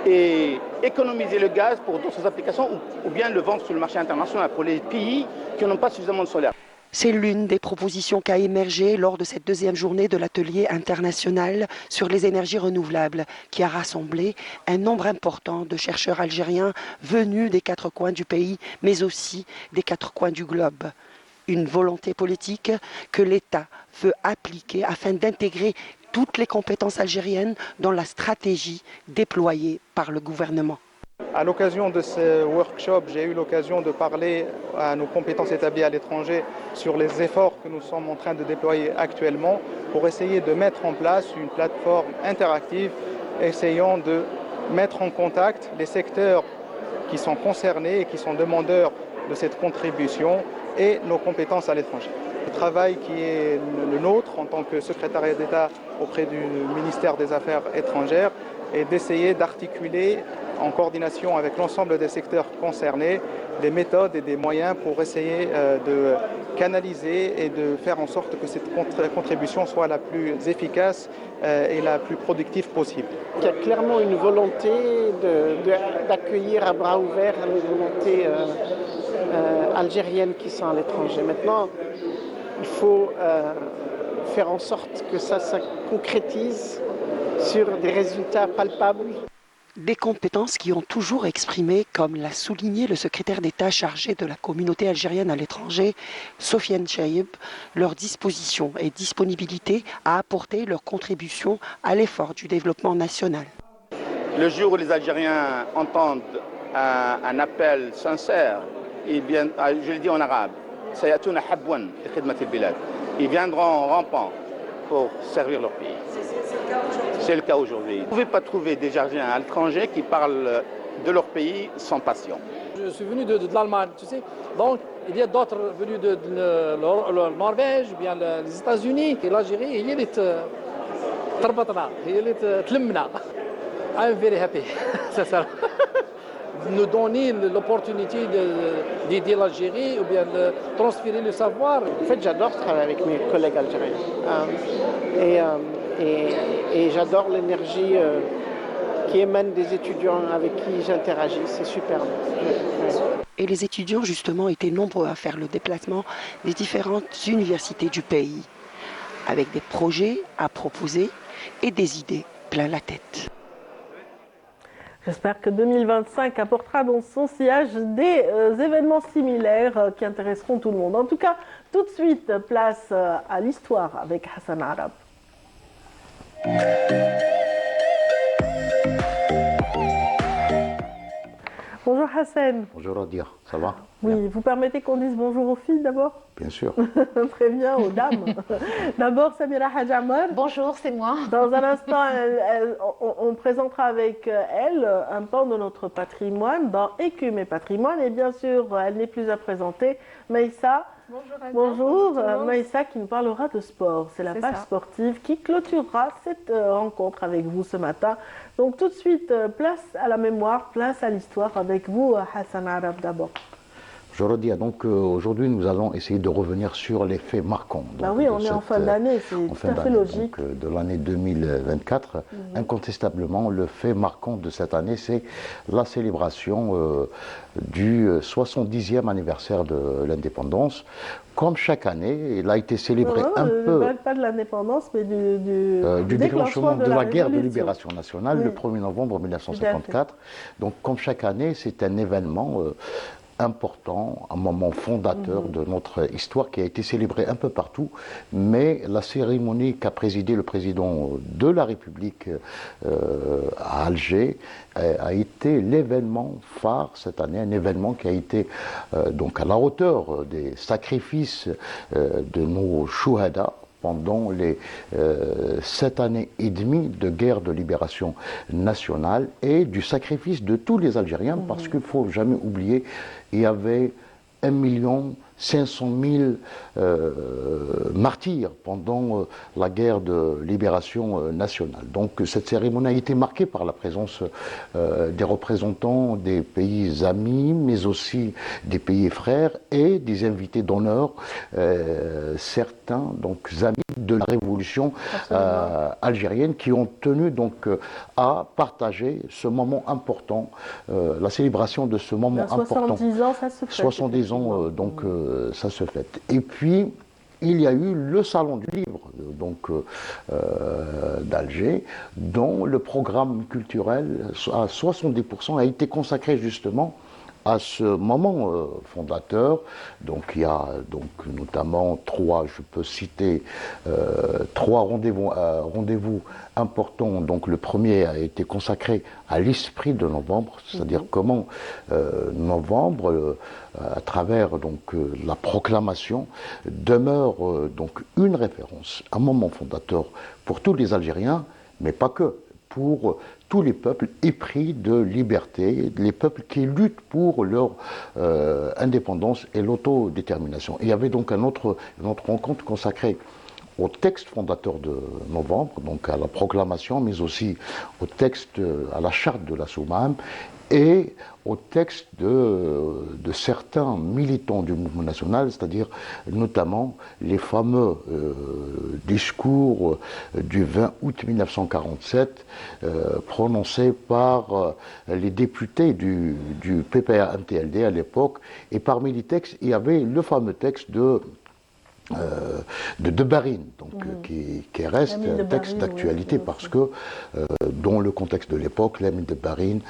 et économiser le gaz pour d'autres applications ou bien le vendre sur le marché international pour les pays qui n'ont pas suffisamment de solaire. C'est l'une des propositions qui a émergé lors de cette deuxième journée de l'atelier international sur les énergies renouvelables qui a rassemblé un nombre important de chercheurs algériens venus des 4 coins du pays, mais aussi des 4 coins du globe. Une volonté politique que l'État veut appliquer afin d'intégrer toutes les compétences algériennes dans la stratégie déployée par le gouvernement. À l'occasion de ce workshop, j'ai eu l'occasion de parler à nos compétences établies à l'étranger sur les efforts que nous sommes en train de déployer actuellement pour essayer de mettre en place une plateforme interactive, essayant de mettre en contact les secteurs qui sont concernés et qui sont demandeurs de cette contribution et nos compétences à l'étranger. Le travail qui est le nôtre en tant que secrétariat d'État auprès du ministère des Affaires étrangères est d'essayer d'articuler en coordination avec l'ensemble des secteurs concernés, des méthodes et des moyens pour essayer de canaliser et de faire en sorte que cette contribution soit la plus efficace et la plus productive possible. Il y a clairement une volonté d'accueillir à bras ouverts les volontés algériennes qui sont à l'étranger. Maintenant, il faut faire en sorte que ça concrétise sur des résultats palpables. Des compétences qui ont toujours exprimé, comme l'a souligné le secrétaire d'État chargé de la communauté algérienne à l'étranger, Sofiane Chaïb, leur disposition et disponibilité à apporter leur contribution à l'effort du développement national. Le jour où les Algériens entendent un appel sincère, et bien, je le dis en arabe, ils viendront en rampant pour servir leur pays. C'est le cas aujourd'hui. Vous ne pouvez pas trouver des Algériens à l'étranger qui parlent de leur pays sans passion. Je suis venu de l'Allemagne, tu sais. Donc, il y a d'autres venus de la Norvège, bien les États-Unis. Et l'Algérie, تربطنا هي اللي تلمنا. I'm very happy. Nous donner l'opportunité d'aider l'Algérie ou bien de transférer le savoir. En fait, j'adore travailler avec mes collègues algériens. Et j'adore l'énergie qui émane des étudiants avec qui j'interagis. C'est superbe. Et les étudiants, justement, étaient nombreux à faire le déplacement des différentes universités du pays, avec des projets à proposer et des idées plein la tête. J'espère que 2025 apportera dans son sillage des événements similaires qui intéresseront tout le monde. En tout cas, tout de suite, place à l'histoire avec Hassan Arab. Bonjour Hassan. Bonjour Radia, ça va? Oui, vous permettez qu'on dise bonjour aux filles d'abord? Bien sûr. Très bien, aux dames. D'abord Samira Hadjamar. Bonjour, c'est moi. Dans un instant, on présentera avec elle un pan de notre patrimoine dans Écume et Patrimoine. Et bien sûr, elle n'est plus à présenter. Maïssa. Bonjour, Maïssa qui nous parlera de sport. C'est la page sportive qui clôturera cette rencontre avec vous ce matin. Donc tout de suite, place à la mémoire, place à l'histoire avec vous, Hassan Arab d'abord. Je redis, donc aujourd'hui nous allons essayer de revenir sur les faits marquants. Bah oui, on est en fin d'année, c'est tout à fait logique. Donc, de l'année 2024, incontestablement, le fait marquant de cette année, c'est la célébration du 70e anniversaire de l'indépendance. Comme chaque année, il a été célébré pas de l'indépendance, mais du déclenchement de la guerre de libération nationale, le 1er novembre 1954. Donc comme chaque année, c'est un événement important, un moment fondateur de notre histoire qui a été célébré un peu partout, mais la cérémonie qu'a présidé le président de la République à Alger a été l'événement phare cette année, un événement qui a été donc à la hauteur des sacrifices de nos chouhada pendant les 7 années et demie de guerre de libération nationale et du sacrifice de tous les Algériens, parce qu'il ne faut jamais oublier, il y avait 1 500 000 martyrs pendant la guerre de libération nationale. Donc cette cérémonie a été marquée par la présence des représentants des pays amis, mais aussi des pays frères et des invités d'honneur, certains donc amis de la révolution algérienne qui ont tenu donc à partager ce moment important, la célébration de ce moment important. 70 ans, ça se fait. 70 ans, donc ça se fête. Et puis, il y a eu le Salon du Livre donc d'Alger, dont le programme culturel à 70% a été consacré justement à ce moment fondateur. Donc il y a donc notamment je peux citer trois rendez-vous importants. Donc le premier a été consacré à l'esprit de novembre, c'est-à-dire comment novembre, à travers donc la proclamation, demeure donc une référence, un moment fondateur pour tous les Algériens, mais pas que, pour tous les peuples épris de liberté, les peuples qui luttent pour leur indépendance et l'autodétermination. Il y avait donc une autre rencontre consacrée au texte fondateur de novembre, donc à la proclamation, mais aussi au texte, à la charte de la Soumam, et au texte de certains militants du mouvement national, c'est-à-dire notamment les fameux discours du 20 août 1947 prononcés par les députés du PPA-MTLD à l'époque. Et parmi les textes, il y avait le fameux texte de Barine, donc, qui reste un texte d'actualité parce que, dans le contexte de l'époque, l'ami de Barine,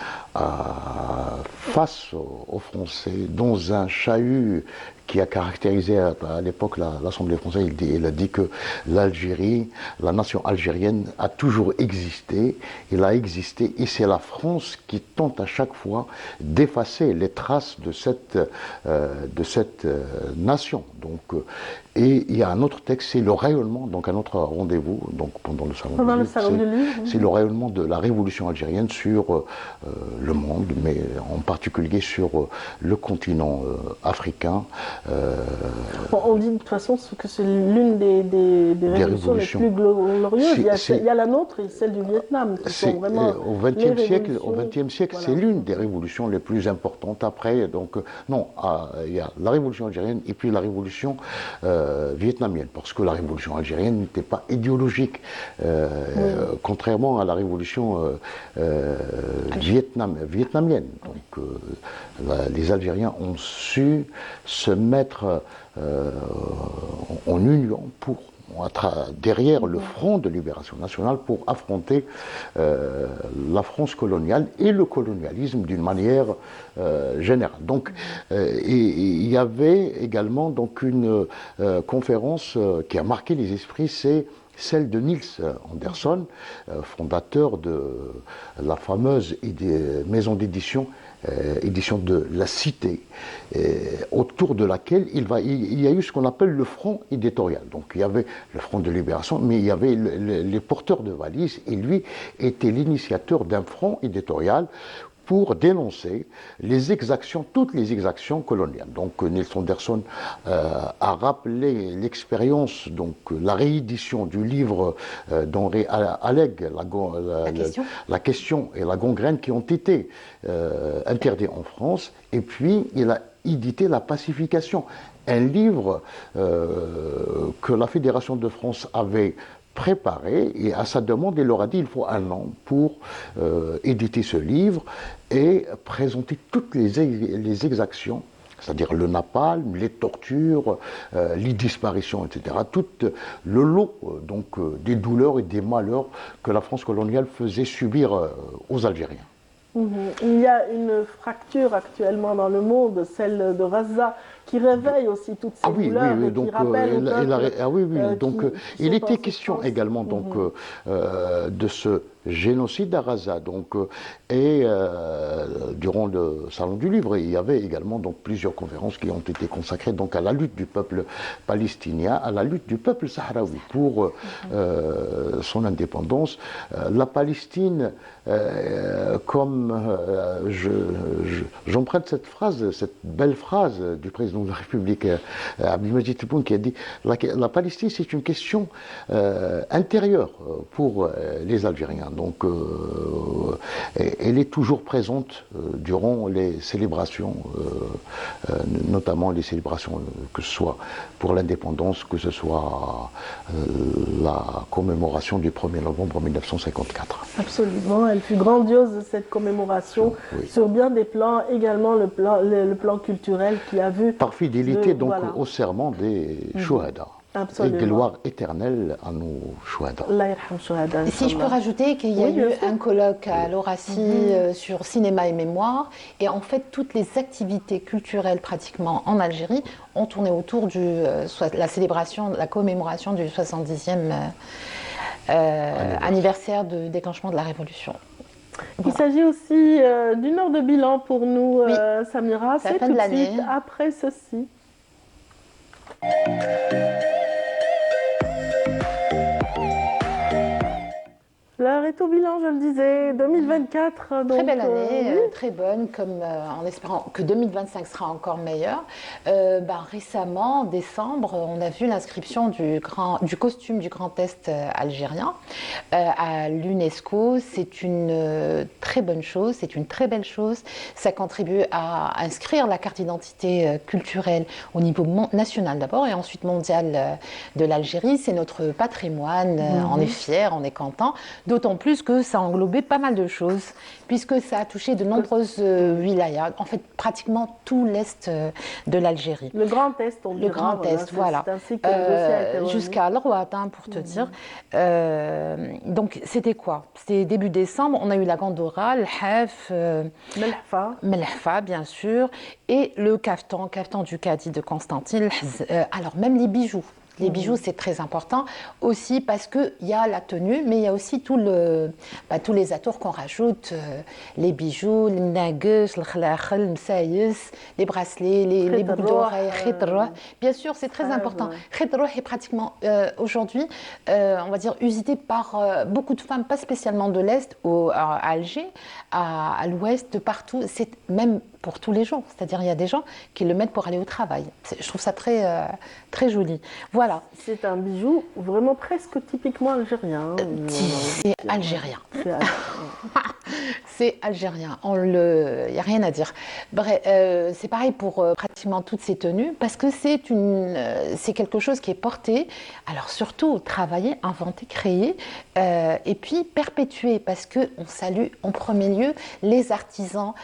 face aux Français, dans un chahut qui a caractérisé à l'époque l'Assemblée française, il a dit que l'Algérie, la nation algérienne a toujours existé, elle a existé, et c'est la France qui tente à chaque fois d'effacer les traces de cette nation. Donc, Et il y a un autre texte, c'est le rayonnement, donc un autre rendez-vous, donc pendant le salon Pendant du le livre, salon du livre. c'est le rayonnement de la révolution algérienne sur le monde, mais en particulier sur le continent africain. Bon, on dit de toute façon que c'est l'une des révolutions les plus glorieuses. Il y a la nôtre et celle du Vietnam, qui sont vraiment au XXe siècle, c'est l'une des révolutions les plus importantes. Après, donc, non, il y a la révolution algérienne et puis la révolution vietnamienne, parce que la révolution algérienne n'était pas idéologique, contrairement à la révolution vietnamienne. Donc, les Algériens ont su se mettre en union derrière le Front de libération nationale pour affronter la France coloniale et le colonialisme d'une manière générale. Donc, il y avait également donc, une conférence qui a marqué les esprits, c'est celle de Niels Anderson, fondateur de la fameuse maison d'édition édition de La Cité, autour de laquelle il y a eu ce qu'on appelle le front éditorial. Donc il y avait le front de libération, mais il y avait les porteurs de valises, et lui était l'initiateur d'un front éditorial pour dénoncer les exactions, toutes les exactions coloniales. Donc Niels Anderson a rappelé l'expérience, donc la réédition du livre d'Henri Alleg, la question et la gangrène, qui ont été interdits en France, et puis il a édité La Pacification, un livre que la Fédération de France avait préparé, et à sa demande, il leur a dit il faut un an pour éditer ce livre et présenter toutes les exactions, c'est-à-dire le napalm, les tortures, les disparitions, etc. Tout le lot donc, des douleurs et des malheurs que la France coloniale faisait subir aux Algériens. Il y a une fracture actuellement dans le monde, celle de Gaza, qui réveille aussi toutes ces douleurs et qui rappelle il était question également donc, de ce génocide à Gaza. Donc, durant le Salon du Livre, il y avait également donc, plusieurs conférences qui ont été consacrées donc, à la lutte du peuple palestinien, à la lutte du peuple sahraoui pour son indépendance. La Palestine, comme j'emprunte cette phrase, cette belle phrase du président de la République, Abdelmadjid Tebboune, qui a dit la Palestine, c'est une question intérieure pour les Algériens. Donc, elle est toujours présente durant les célébrations, notamment les célébrations, que ce soit pour l'indépendance, que ce soit la commémoration du 1er novembre 1954. Absolument, elle fut grandiose cette commémoration, sur bien des plans, également le plan culturel qui a vu... Par fidélité donc au serment des Chouhada. Et gloire éternelle à nos Chouhada. Si je peux rajouter qu'il y a eu un colloque à l'Horacie sur cinéma et mémoire, et en fait toutes les activités culturelles pratiquement en Algérie ont tourné autour de la célébration, la commémoration du 70e anniversaire de déclenchement de la Révolution. Il s'agit aussi d'une heure de bilan pour nous, Samira. C'est tout de suite après ceci. L'heure est au bilan, je le disais, 2024. Donc, très belle année, très bonne, comme en espérant que 2025 sera encore meilleur. Récemment, en décembre, on a vu l'inscription du costume du Grand Est algérien à l'UNESCO. C'est une très bonne chose, c'est une très belle chose. Ça contribue à inscrire la carte d'identité culturelle au niveau national d'abord et ensuite mondial de l'Algérie. C'est notre patrimoine, on est fiers, on est content. D'autant plus que ça a englobé pas mal de choses, puisque ça a touché de nombreuses wilayas, en fait pratiquement tout l'Est de l'Algérie. Le Grand Est, on dira. Le Grand Est, voilà. Jusqu'à Al-Rouat, pour te dire. Donc c'était quoi? C'était début décembre, on a eu la Gandora, le Hef, Melhfa, bien sûr, et le kaftan du Cadi de Constantine. Alors même les bijoux. Les bijoux, c'est très important aussi parce qu'il y a la tenue, mais il y a aussi tous les atours qu'on rajoute, les bijoux, les nagus, le khlakhel, le msaïs, les bracelets, les boucles d'oreilles, khidra. Bien sûr, c'est très important. Khidra est pratiquement aujourd'hui, on va dire, usité par beaucoup de femmes, pas spécialement de l'Est, à Alger, à l'Ouest, de partout. C'est même pour tous les jours. C'est-à-dire, il y a des gens qui le mettent pour aller au travail. Je trouve ça très, très joli. Voilà. C'est un bijou vraiment presque typiquement algérien. C'est algérien. C'est algérien. Il n'y a rien à dire. Bref, c'est pareil pour pratiquement toutes ces tenues, parce que c'est quelque chose qui est porté, alors surtout travaillé, inventé, créé, et puis perpétué, parce qu'on salue en premier lieu les artisans,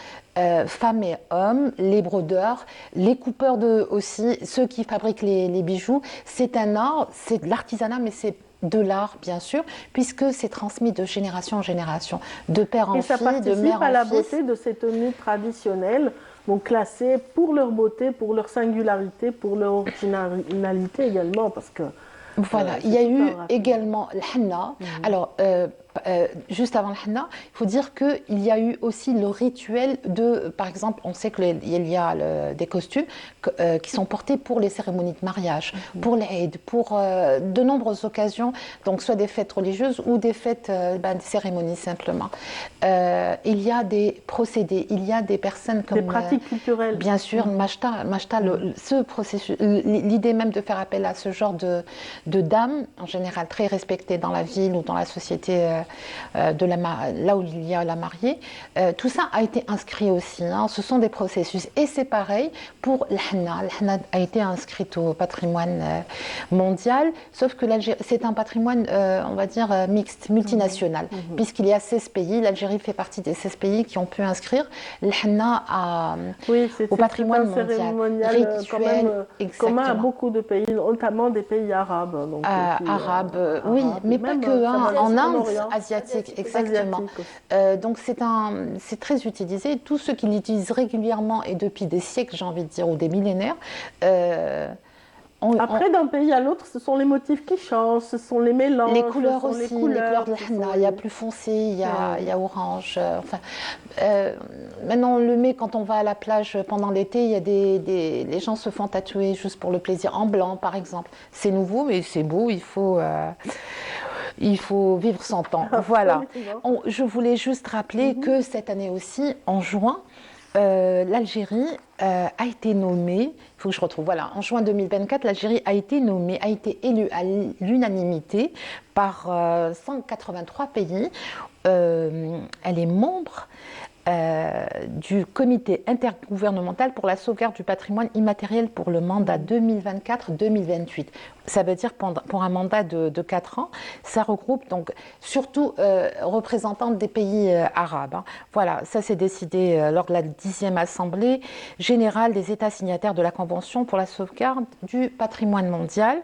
femmes et hommes, les brodeurs, les coupeurs aussi, ceux qui fabriquent les bijoux. C'est un art, c'est de l'artisanat, mais c'est de l'art, bien sûr, puisque c'est transmis de génération en génération, de père en fille, de mère en fils. Et ça participe à la beauté de ces tenues traditionnelles, donc classées pour leur beauté, pour leur singularité, pour leur originalité également, parce que... Voilà, il y a eu également le henna. Alors, juste avant le henna, il faut dire qu'il y a eu aussi le rituel de, par exemple, on sait qu'il y a des costumes qui sont portés pour les cérémonies de mariage, pour les Eid, pour de nombreuses occasions, donc soit des fêtes religieuses ou des fêtes, des cérémonies simplement. Il y a des procédés, il y a des personnes comme... Des pratiques culturelles. Bien sûr, Machta, ce processus, l'idée même de faire appel à ce genre de dames, en général très respectées dans la ville ou dans la société là où il y a la mariée, tout ça a été inscrit aussi, hein. Ce sont des processus. Et c'est pareil pour le henna. Le henna a été inscrit au patrimoine mondial, sauf que l'Algérie, c'est un patrimoine, on va dire, mixte, multinational, puisqu'il y a 16 pays. L'Algérie fait partie des 16 pays qui ont pu inscrire le henna au patrimoine mondial. Rituel, commun à beaucoup de pays, notamment des pays arabes. Donc, oui, mais pas que, en Inde, asiatique, exactement. Donc c'est très utilisé. Tous ceux qui l'utilisent régulièrement et depuis des siècles, j'ai envie de dire, ou des millénaires. Après, d'un pays à l'autre, ce sont les motifs qui changent, ce sont les mélanges, les couleurs aussi, les couleurs de la henna. Il y a plus foncé, il y a orange. Maintenant, on le met quand on va à la plage pendant l'été. Il y a les gens se font tatouer juste pour le plaisir, en blanc par exemple. C'est nouveau, mais c'est beau. Il faut vivre son temps. Voilà. Je voulais juste rappeler que cette année aussi, en juin, l'Algérie a été nommée, il faut que je retrouve, voilà, en juin 2024, l'Algérie a été nommée, a été élue à l'unanimité par 183 pays. Elle est membre du comité intergouvernemental pour la sauvegarde du patrimoine immatériel pour le mandat 2024-2028. Ça veut dire pour un mandat de 4 ans. Ça regroupe donc surtout représentants des pays arabes. Hein. Voilà, ça s'est décidé lors de la 10e Assemblée générale des États signataires de la Convention pour la sauvegarde du patrimoine mondial.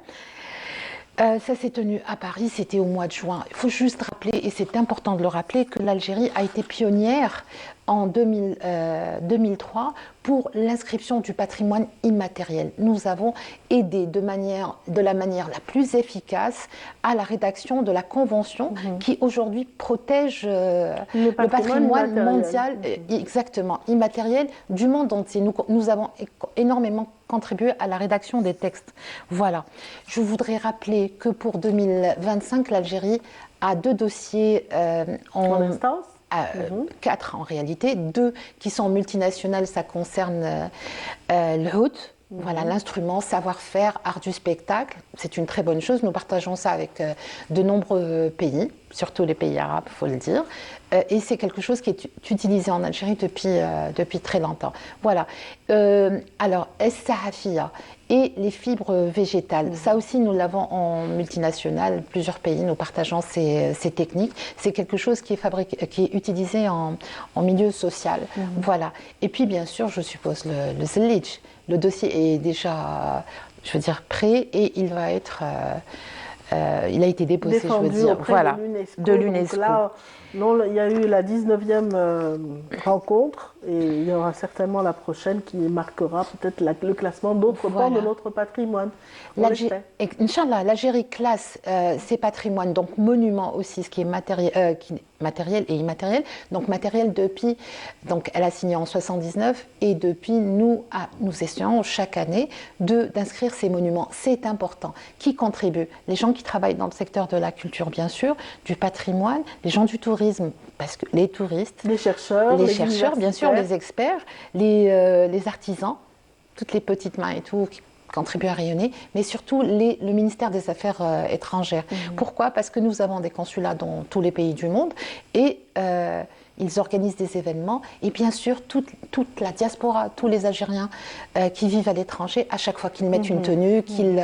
Ça s'est tenu à Paris, c'était au mois de juin. Il faut juste rappeler, et c'est important de le rappeler, que l'Algérie a été pionnière en 2003 pour l'inscription du patrimoine immatériel. Nous avons aidé de la manière la plus efficace à la rédaction de la Convention qui aujourd'hui protège le patrimoine mondial, exactement, immatériel du monde entier. Nous avons énormément contribué à la rédaction des textes. Voilà. Je voudrais rappeler que pour 2025, l'Algérie a 2 dossiers en instance. 4 en réalité, 2 qui sont multinationales, ça concerne le oud, voilà, l'instrument, savoir-faire, art du spectacle, c'est une très bonne chose, nous partageons ça avec de nombreux pays, surtout les pays arabes, il faut le dire, et c'est quelque chose qui est utilisé en Algérie depuis très longtemps. Voilà, alors, es-sahafia et les fibres végétales, ça aussi nous l'avons en multinational, plusieurs pays, nous partageons ces techniques, c'est quelque chose qui est utilisé en milieu social, voilà. Et puis bien sûr, je suppose le zellij, le dossier est déjà, je veux dire, prêt et il va être... il a été déposé, défendu, je veux dire, auprès voilà, de l'UNESCO. De l'UNESCO. Donc là, non, il y a eu la 19e rencontre et il y aura certainement la prochaine qui marquera peut-être le classement d'autres pans de notre patrimoine. Inch'Allah, l'Algérie classe ses patrimoines, donc monuments aussi, ce qui est matériel et immatériel. Donc matériel depuis, donc elle a signé en 79 et depuis nous essayons chaque année d'inscrire ces monuments. C'est important. Qui contribue? Les gens qui travaillent dans le secteur de la culture, bien sûr, du patrimoine, les gens du tourisme, parce que les touristes, les chercheurs, bien sûr, les experts, les artisans, toutes les petites mains et tout qui contribuent à rayonner, mais surtout le ministère des Affaires étrangères. Pourquoi? Parce que nous avons des consulats dans tous les pays du monde et ils organisent des événements et bien sûr toute la diaspora, tous les Algériens qui vivent à l'étranger, à chaque fois qu'ils mettent une tenue, qu'ils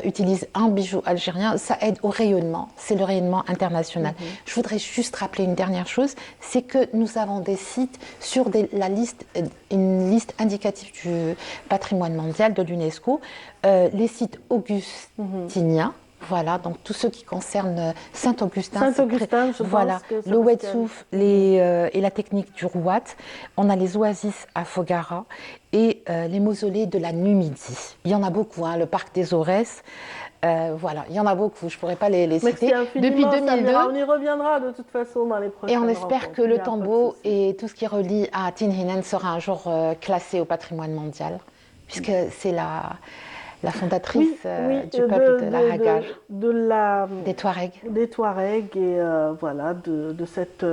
utilisent un bijou algérien, ça aide au rayonnement, c'est le rayonnement international. Je voudrais juste rappeler une dernière chose, c'est que nous avons des sites sur une liste indicative du patrimoine mondial de l'UNESCO, les sites augustiniens. Voilà, donc tous ceux qui concernent Saint-Augustin, voilà, le Ouedsouf et la technique du Rouat. On a les oasis à Fogara et les mausolées de la Numidie. Il y en a beaucoup, hein, le parc des Aurès. Voilà, il y en a beaucoup, je ne pourrais pas les citer. Depuis 2002, on y reviendra de toute façon dans les prochaines rencontres. Et on espère que le tombeau et tout ce qui relie à Tinhinen sera un jour classé au patrimoine mondial, puisque c'est la fondatrice du peuple de la Hagage, des Touaregs. Des Touaregs et voilà, de cette,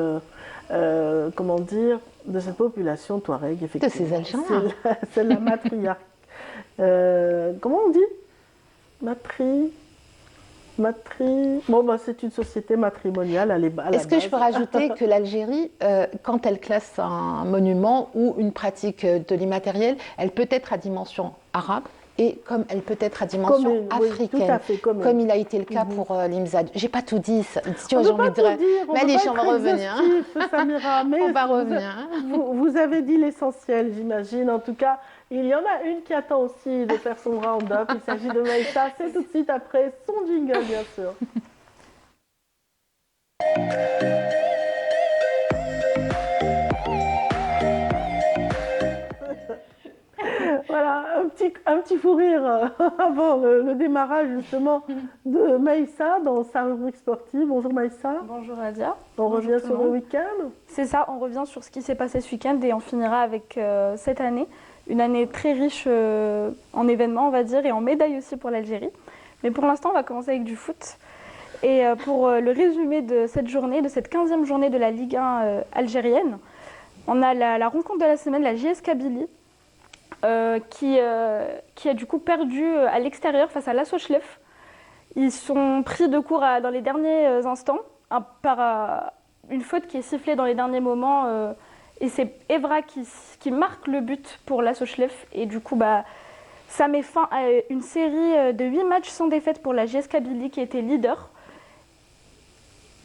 comment dire, de cette population Touareg, effectivement. De ces Algériens. C'est la matriarche. Comment on dit? Bon, bah, c'est une société matrimoniale à la base. Est-ce que je peux rajouter que l'Algérie, quand elle classe un monument ou une pratique de l'immatériel, elle peut être à dimension arabe, et comme elle peut être à dimension africaine, comme il a été le cas pour l'IMSAD. J'ai pas tout dit, j'ai envie de dire, mais allez, on va revenir. Samira, mais on va revenir. Vous avez dit l'essentiel, j'imagine. En tout cas, il y en a une qui attend aussi de faire son round-up. Il s'agit de Maïssa. C'est tout de suite après son jingle, bien sûr. Voilà, un petit fou rire avant le démarrage justement de Maïssa dans sa rubrique sportive. Bonjour Maïssa. Bonjour Adia. On revient sur le week-end. C'est ça, on revient sur ce qui s'est passé ce week-end et on finira avec cette année. Une année très riche en événements, on va dire, et en médailles aussi pour l'Algérie. Mais pour l'instant, on va commencer avec du foot. Et pour le résumé de cette journée, de cette 15e journée de la Ligue 1 algérienne, on a la rencontre de la semaine, la JS Kabylie, qui a du coup perdu à l'extérieur face à l'Assochleff. Ils sont pris de court dans les derniers instants par une faute qui est sifflée dans les derniers moments. Et c'est Evra qui marque le but pour l'Assochleff. Et du coup, ça met fin à une série de 8 matchs sans défaite pour la JS Kabylie qui était leader.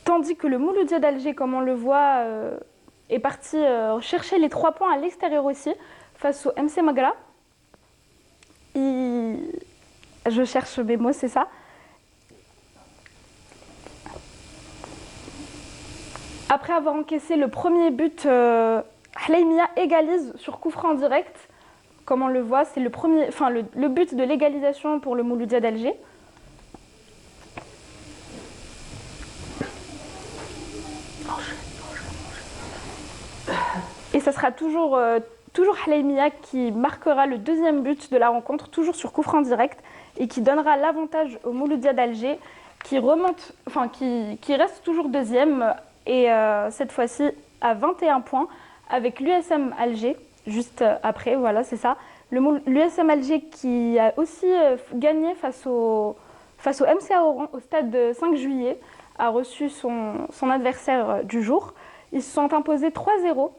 Tandis que le Mouloudia d'Alger, comme on le voit, est parti chercher les 3 points à l'extérieur aussi, face au MC Magra. Je cherche mes mots, c'est ça. Après avoir encaissé le premier but, Hleimia égalise sur coup franc en direct. Comme on le voit, c'est le but de l'égalisation pour le Mouloudia d'Alger. Et ça sera toujours Hleimia qui marquera le deuxième but de la rencontre, toujours sur coup franc direct, et qui donnera l'avantage au Mouloudia d'Alger, qui reste toujours deuxième, et cette fois-ci à 21 points, avec l'USM Alger, juste après, voilà, c'est ça. L'USM Alger qui a aussi gagné face au MCA Oran au stade de 5 juillet, a reçu son adversaire du jour. Ils se sont imposés 3-0.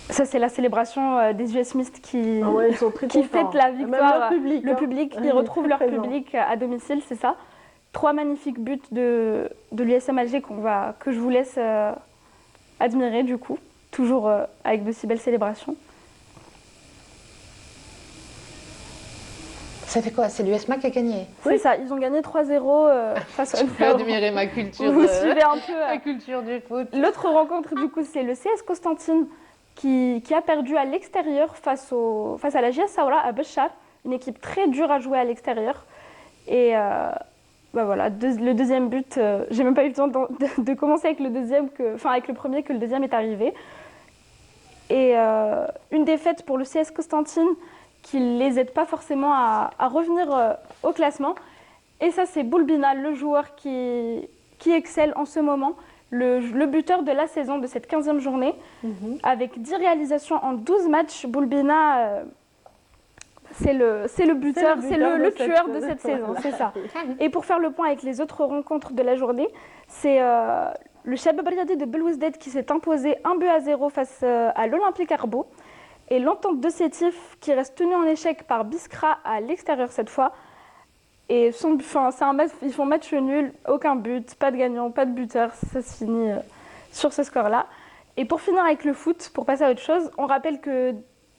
Ça, c'est la célébration des US Mist qui fête la victoire. Le public, ils retrouvent leur public à domicile, c'est ça. 3 magnifiques buts de l'USM Alger que je vous laisse admirer, du coup, toujours avec de si belles célébrations. Ça fait quoi? C'est l'USMA qui a gagné? C'est ça, ils ont gagné 3-0 face au Je peux admirer ma culture. Vous suivez un peu la culture du foot. L'autre rencontre, du coup, c'est le CS Constantine qui a perdu à l'extérieur face à la JS Saoura à Béchar, une équipe très dure à jouer à l'extérieur. Et voilà, le deuxième but, j'ai même pas eu le temps de commencer avec le deuxième, avec le premier, que le deuxième est arrivé. Et une défaite pour le CS Constantine qui ne les aide pas forcément à revenir au classement. Et ça, c'est Boulbina, le joueur qui excelle en ce moment, le buteur de la saison de cette 15e journée, avec 10 réalisations en 12 matchs. Boulbina, c'est le buteur, c'est le tueur de cette saison, c'est ça. Et pour faire le point avec les autres rencontres de la journée, c'est le Shabab Riyadi de Belouizdad qui s'est imposé 1-0 face à l'Olympique Arbo. Et l'Entente de Sétif qui reste tenue en échec par Biskra à l'extérieur cette fois. Et ils font match nul, aucun but, pas de gagnant, pas de buteur. Ça se finit sur ce score-là. Et pour finir avec le foot, pour passer à autre chose, on rappelle que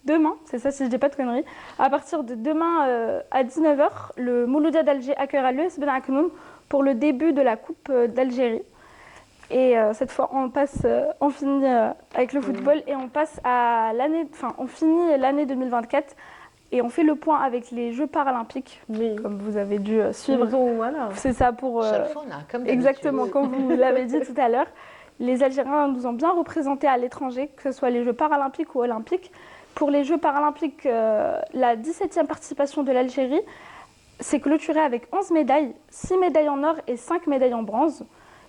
demain, c'est ça si je dis pas de conneries, à partir de demain à 19h, le Mouloudia d'Alger accueillera l'US Ben Aknoun pour le début de la Coupe d'Algérie. Et cette fois, on finit avec le football et on passe à on finit l'année 2024 et on fait le point avec les Jeux paralympiques, comme vous avez dû suivre. Voilà. C'est ça pour... exactement, comme vous l'avez dit tout à l'heure. Les Algériens nous ont bien représentés à l'étranger, que ce soit les Jeux paralympiques ou olympiques. Pour les Jeux paralympiques, la 17e participation de l'Algérie s'est clôturée avec 11 médailles, 6 médailles en or et 5 médailles en bronze.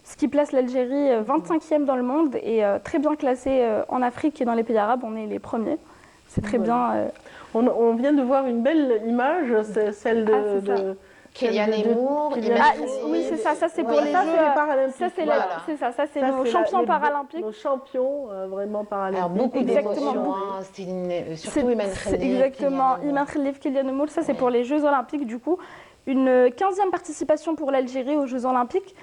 Ce qui place l'Algérie 25e dans le monde et très bien classée en Afrique et dans les pays arabes. On est les premiers. C'est très bien. On vient de voir une belle image, c'est celle de Kylian Emour. Oui, c'est ça. Ça, c'est pour les Jeux paralympiques. Ça, c'est nos champions paralympiques. Nos champions vraiment paralympiques. Alors, beaucoup d'émotions. Surtout Iman Khalif. Exactement. Iman Khalif, Kylian Emour. Ça, c'est pour les Jeux olympiques, du coup. Une 15e participation pour l'Algérie aux Jeux olympiques.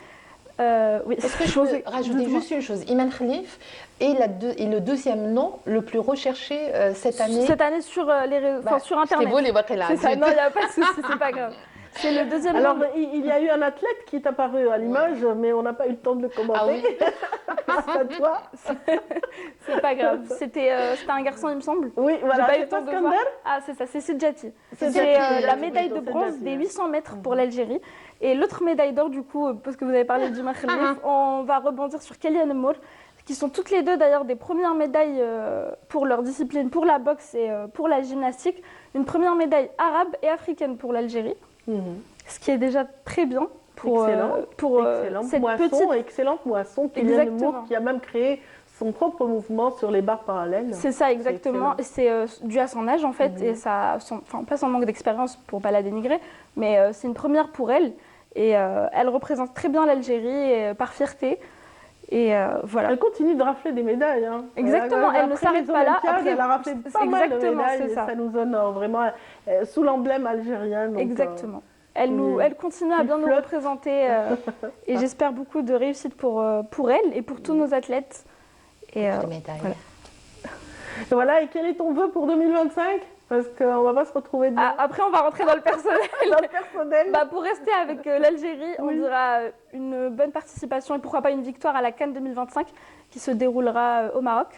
Oui. Est-ce que je peux rajouter juste une chose? Iman Khalif est le deuxième nom le plus recherché cette année. Cette année sur les réseaux, sur Internet. C'est beau les votre là. C'est ça, non, il n'y a pas de souci, c'est pas grave. C'est le deuxième. Alors, il y a eu un athlète qui est apparu à l'image, mais on n'a pas eu le temps de le commenter. Ah oui. C'est à toi. C'est pas grave. C'était un garçon, il me semble. Oui, voilà. Pas eu le temps de voir. Ah, c'est ça, c'est Sidjati. C'est la médaille de bronze des 800 mètres pour l'Algérie. Et l'autre médaille d'or, du coup, parce que vous avez parlé du Khalif, on va rebondir sur Kylian Emour, qui sont toutes les deux d'ailleurs des premières médailles pour leur discipline, pour la boxe et pour la gymnastique. Une première médaille arabe et africaine pour l'Algérie. Ce qui est déjà très bien pour cette excellente moisson. Kylian Emour qui a même créé son propre mouvement sur les barres parallèles. C'est ça, exactement. C'est dû à son âge en fait et pas son manque d'expérience pour ne pas la dénigrer, mais c'est une première pour elle et elle représente très bien l'Algérie par fierté. Et voilà. Elle continue de rafler des médailles. Hein. Exactement, elle ne s'arrête pas là. Après, elle a raflé pas mal de médailles et ça nous honore vraiment sous l'emblème algérien. Donc, exactement. Elle continue à bien nous représenter et j'espère beaucoup de réussite pour elle et pour tous nos athlètes. Et médailles. Voilà, et quel est ton vœu pour 2025 ? Parce qu'on ne va pas se retrouver dedans. Après, on va rentrer dans le personnel. Dans le personnel. Pour rester avec l'Algérie, on dira une bonne participation et pourquoi pas une victoire à la CAN 2025 qui se déroulera au Maroc.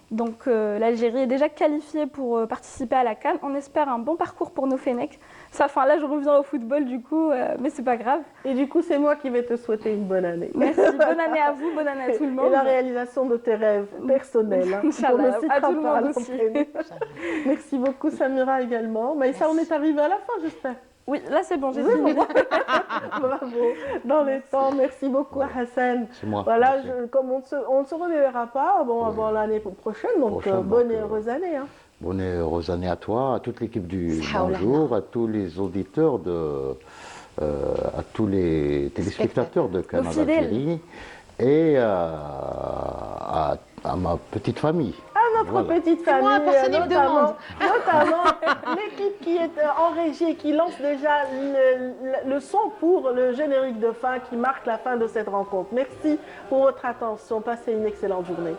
Donc l'Algérie est déjà qualifiée pour participer à la CAN. On espère un bon parcours pour nos Fennecs. Là, je reviens au football du coup, mais c'est pas grave. Et du coup, c'est moi qui vais te souhaiter une bonne année. Merci, bonne année à vous, bonne année à tout le monde. Et la réalisation de tes rêves personnels. Hein, à tout le monde aussi. Merci beaucoup Samira également. Maïssa, on est arrivé à la fin, j'espère. Oui, là c'est bon, j'ai fini. Bravo, dans les temps. Merci beaucoup à Hassan. C'est moi. Voilà, comme on ne se reverra pas avant l'année prochaine, donc bonne et heureuse année. Hein. Bonne et heureuse année à toi, à toute l'équipe du Bonjour, à tous les auditeurs, à tous les téléspectateurs de Canal Algérie et à ma petite famille. Notre petite famille, notamment l'équipe qui est en régie et qui lance déjà le son pour le générique de fin qui marque la fin de cette rencontre. Merci pour votre attention, passez une excellente journée.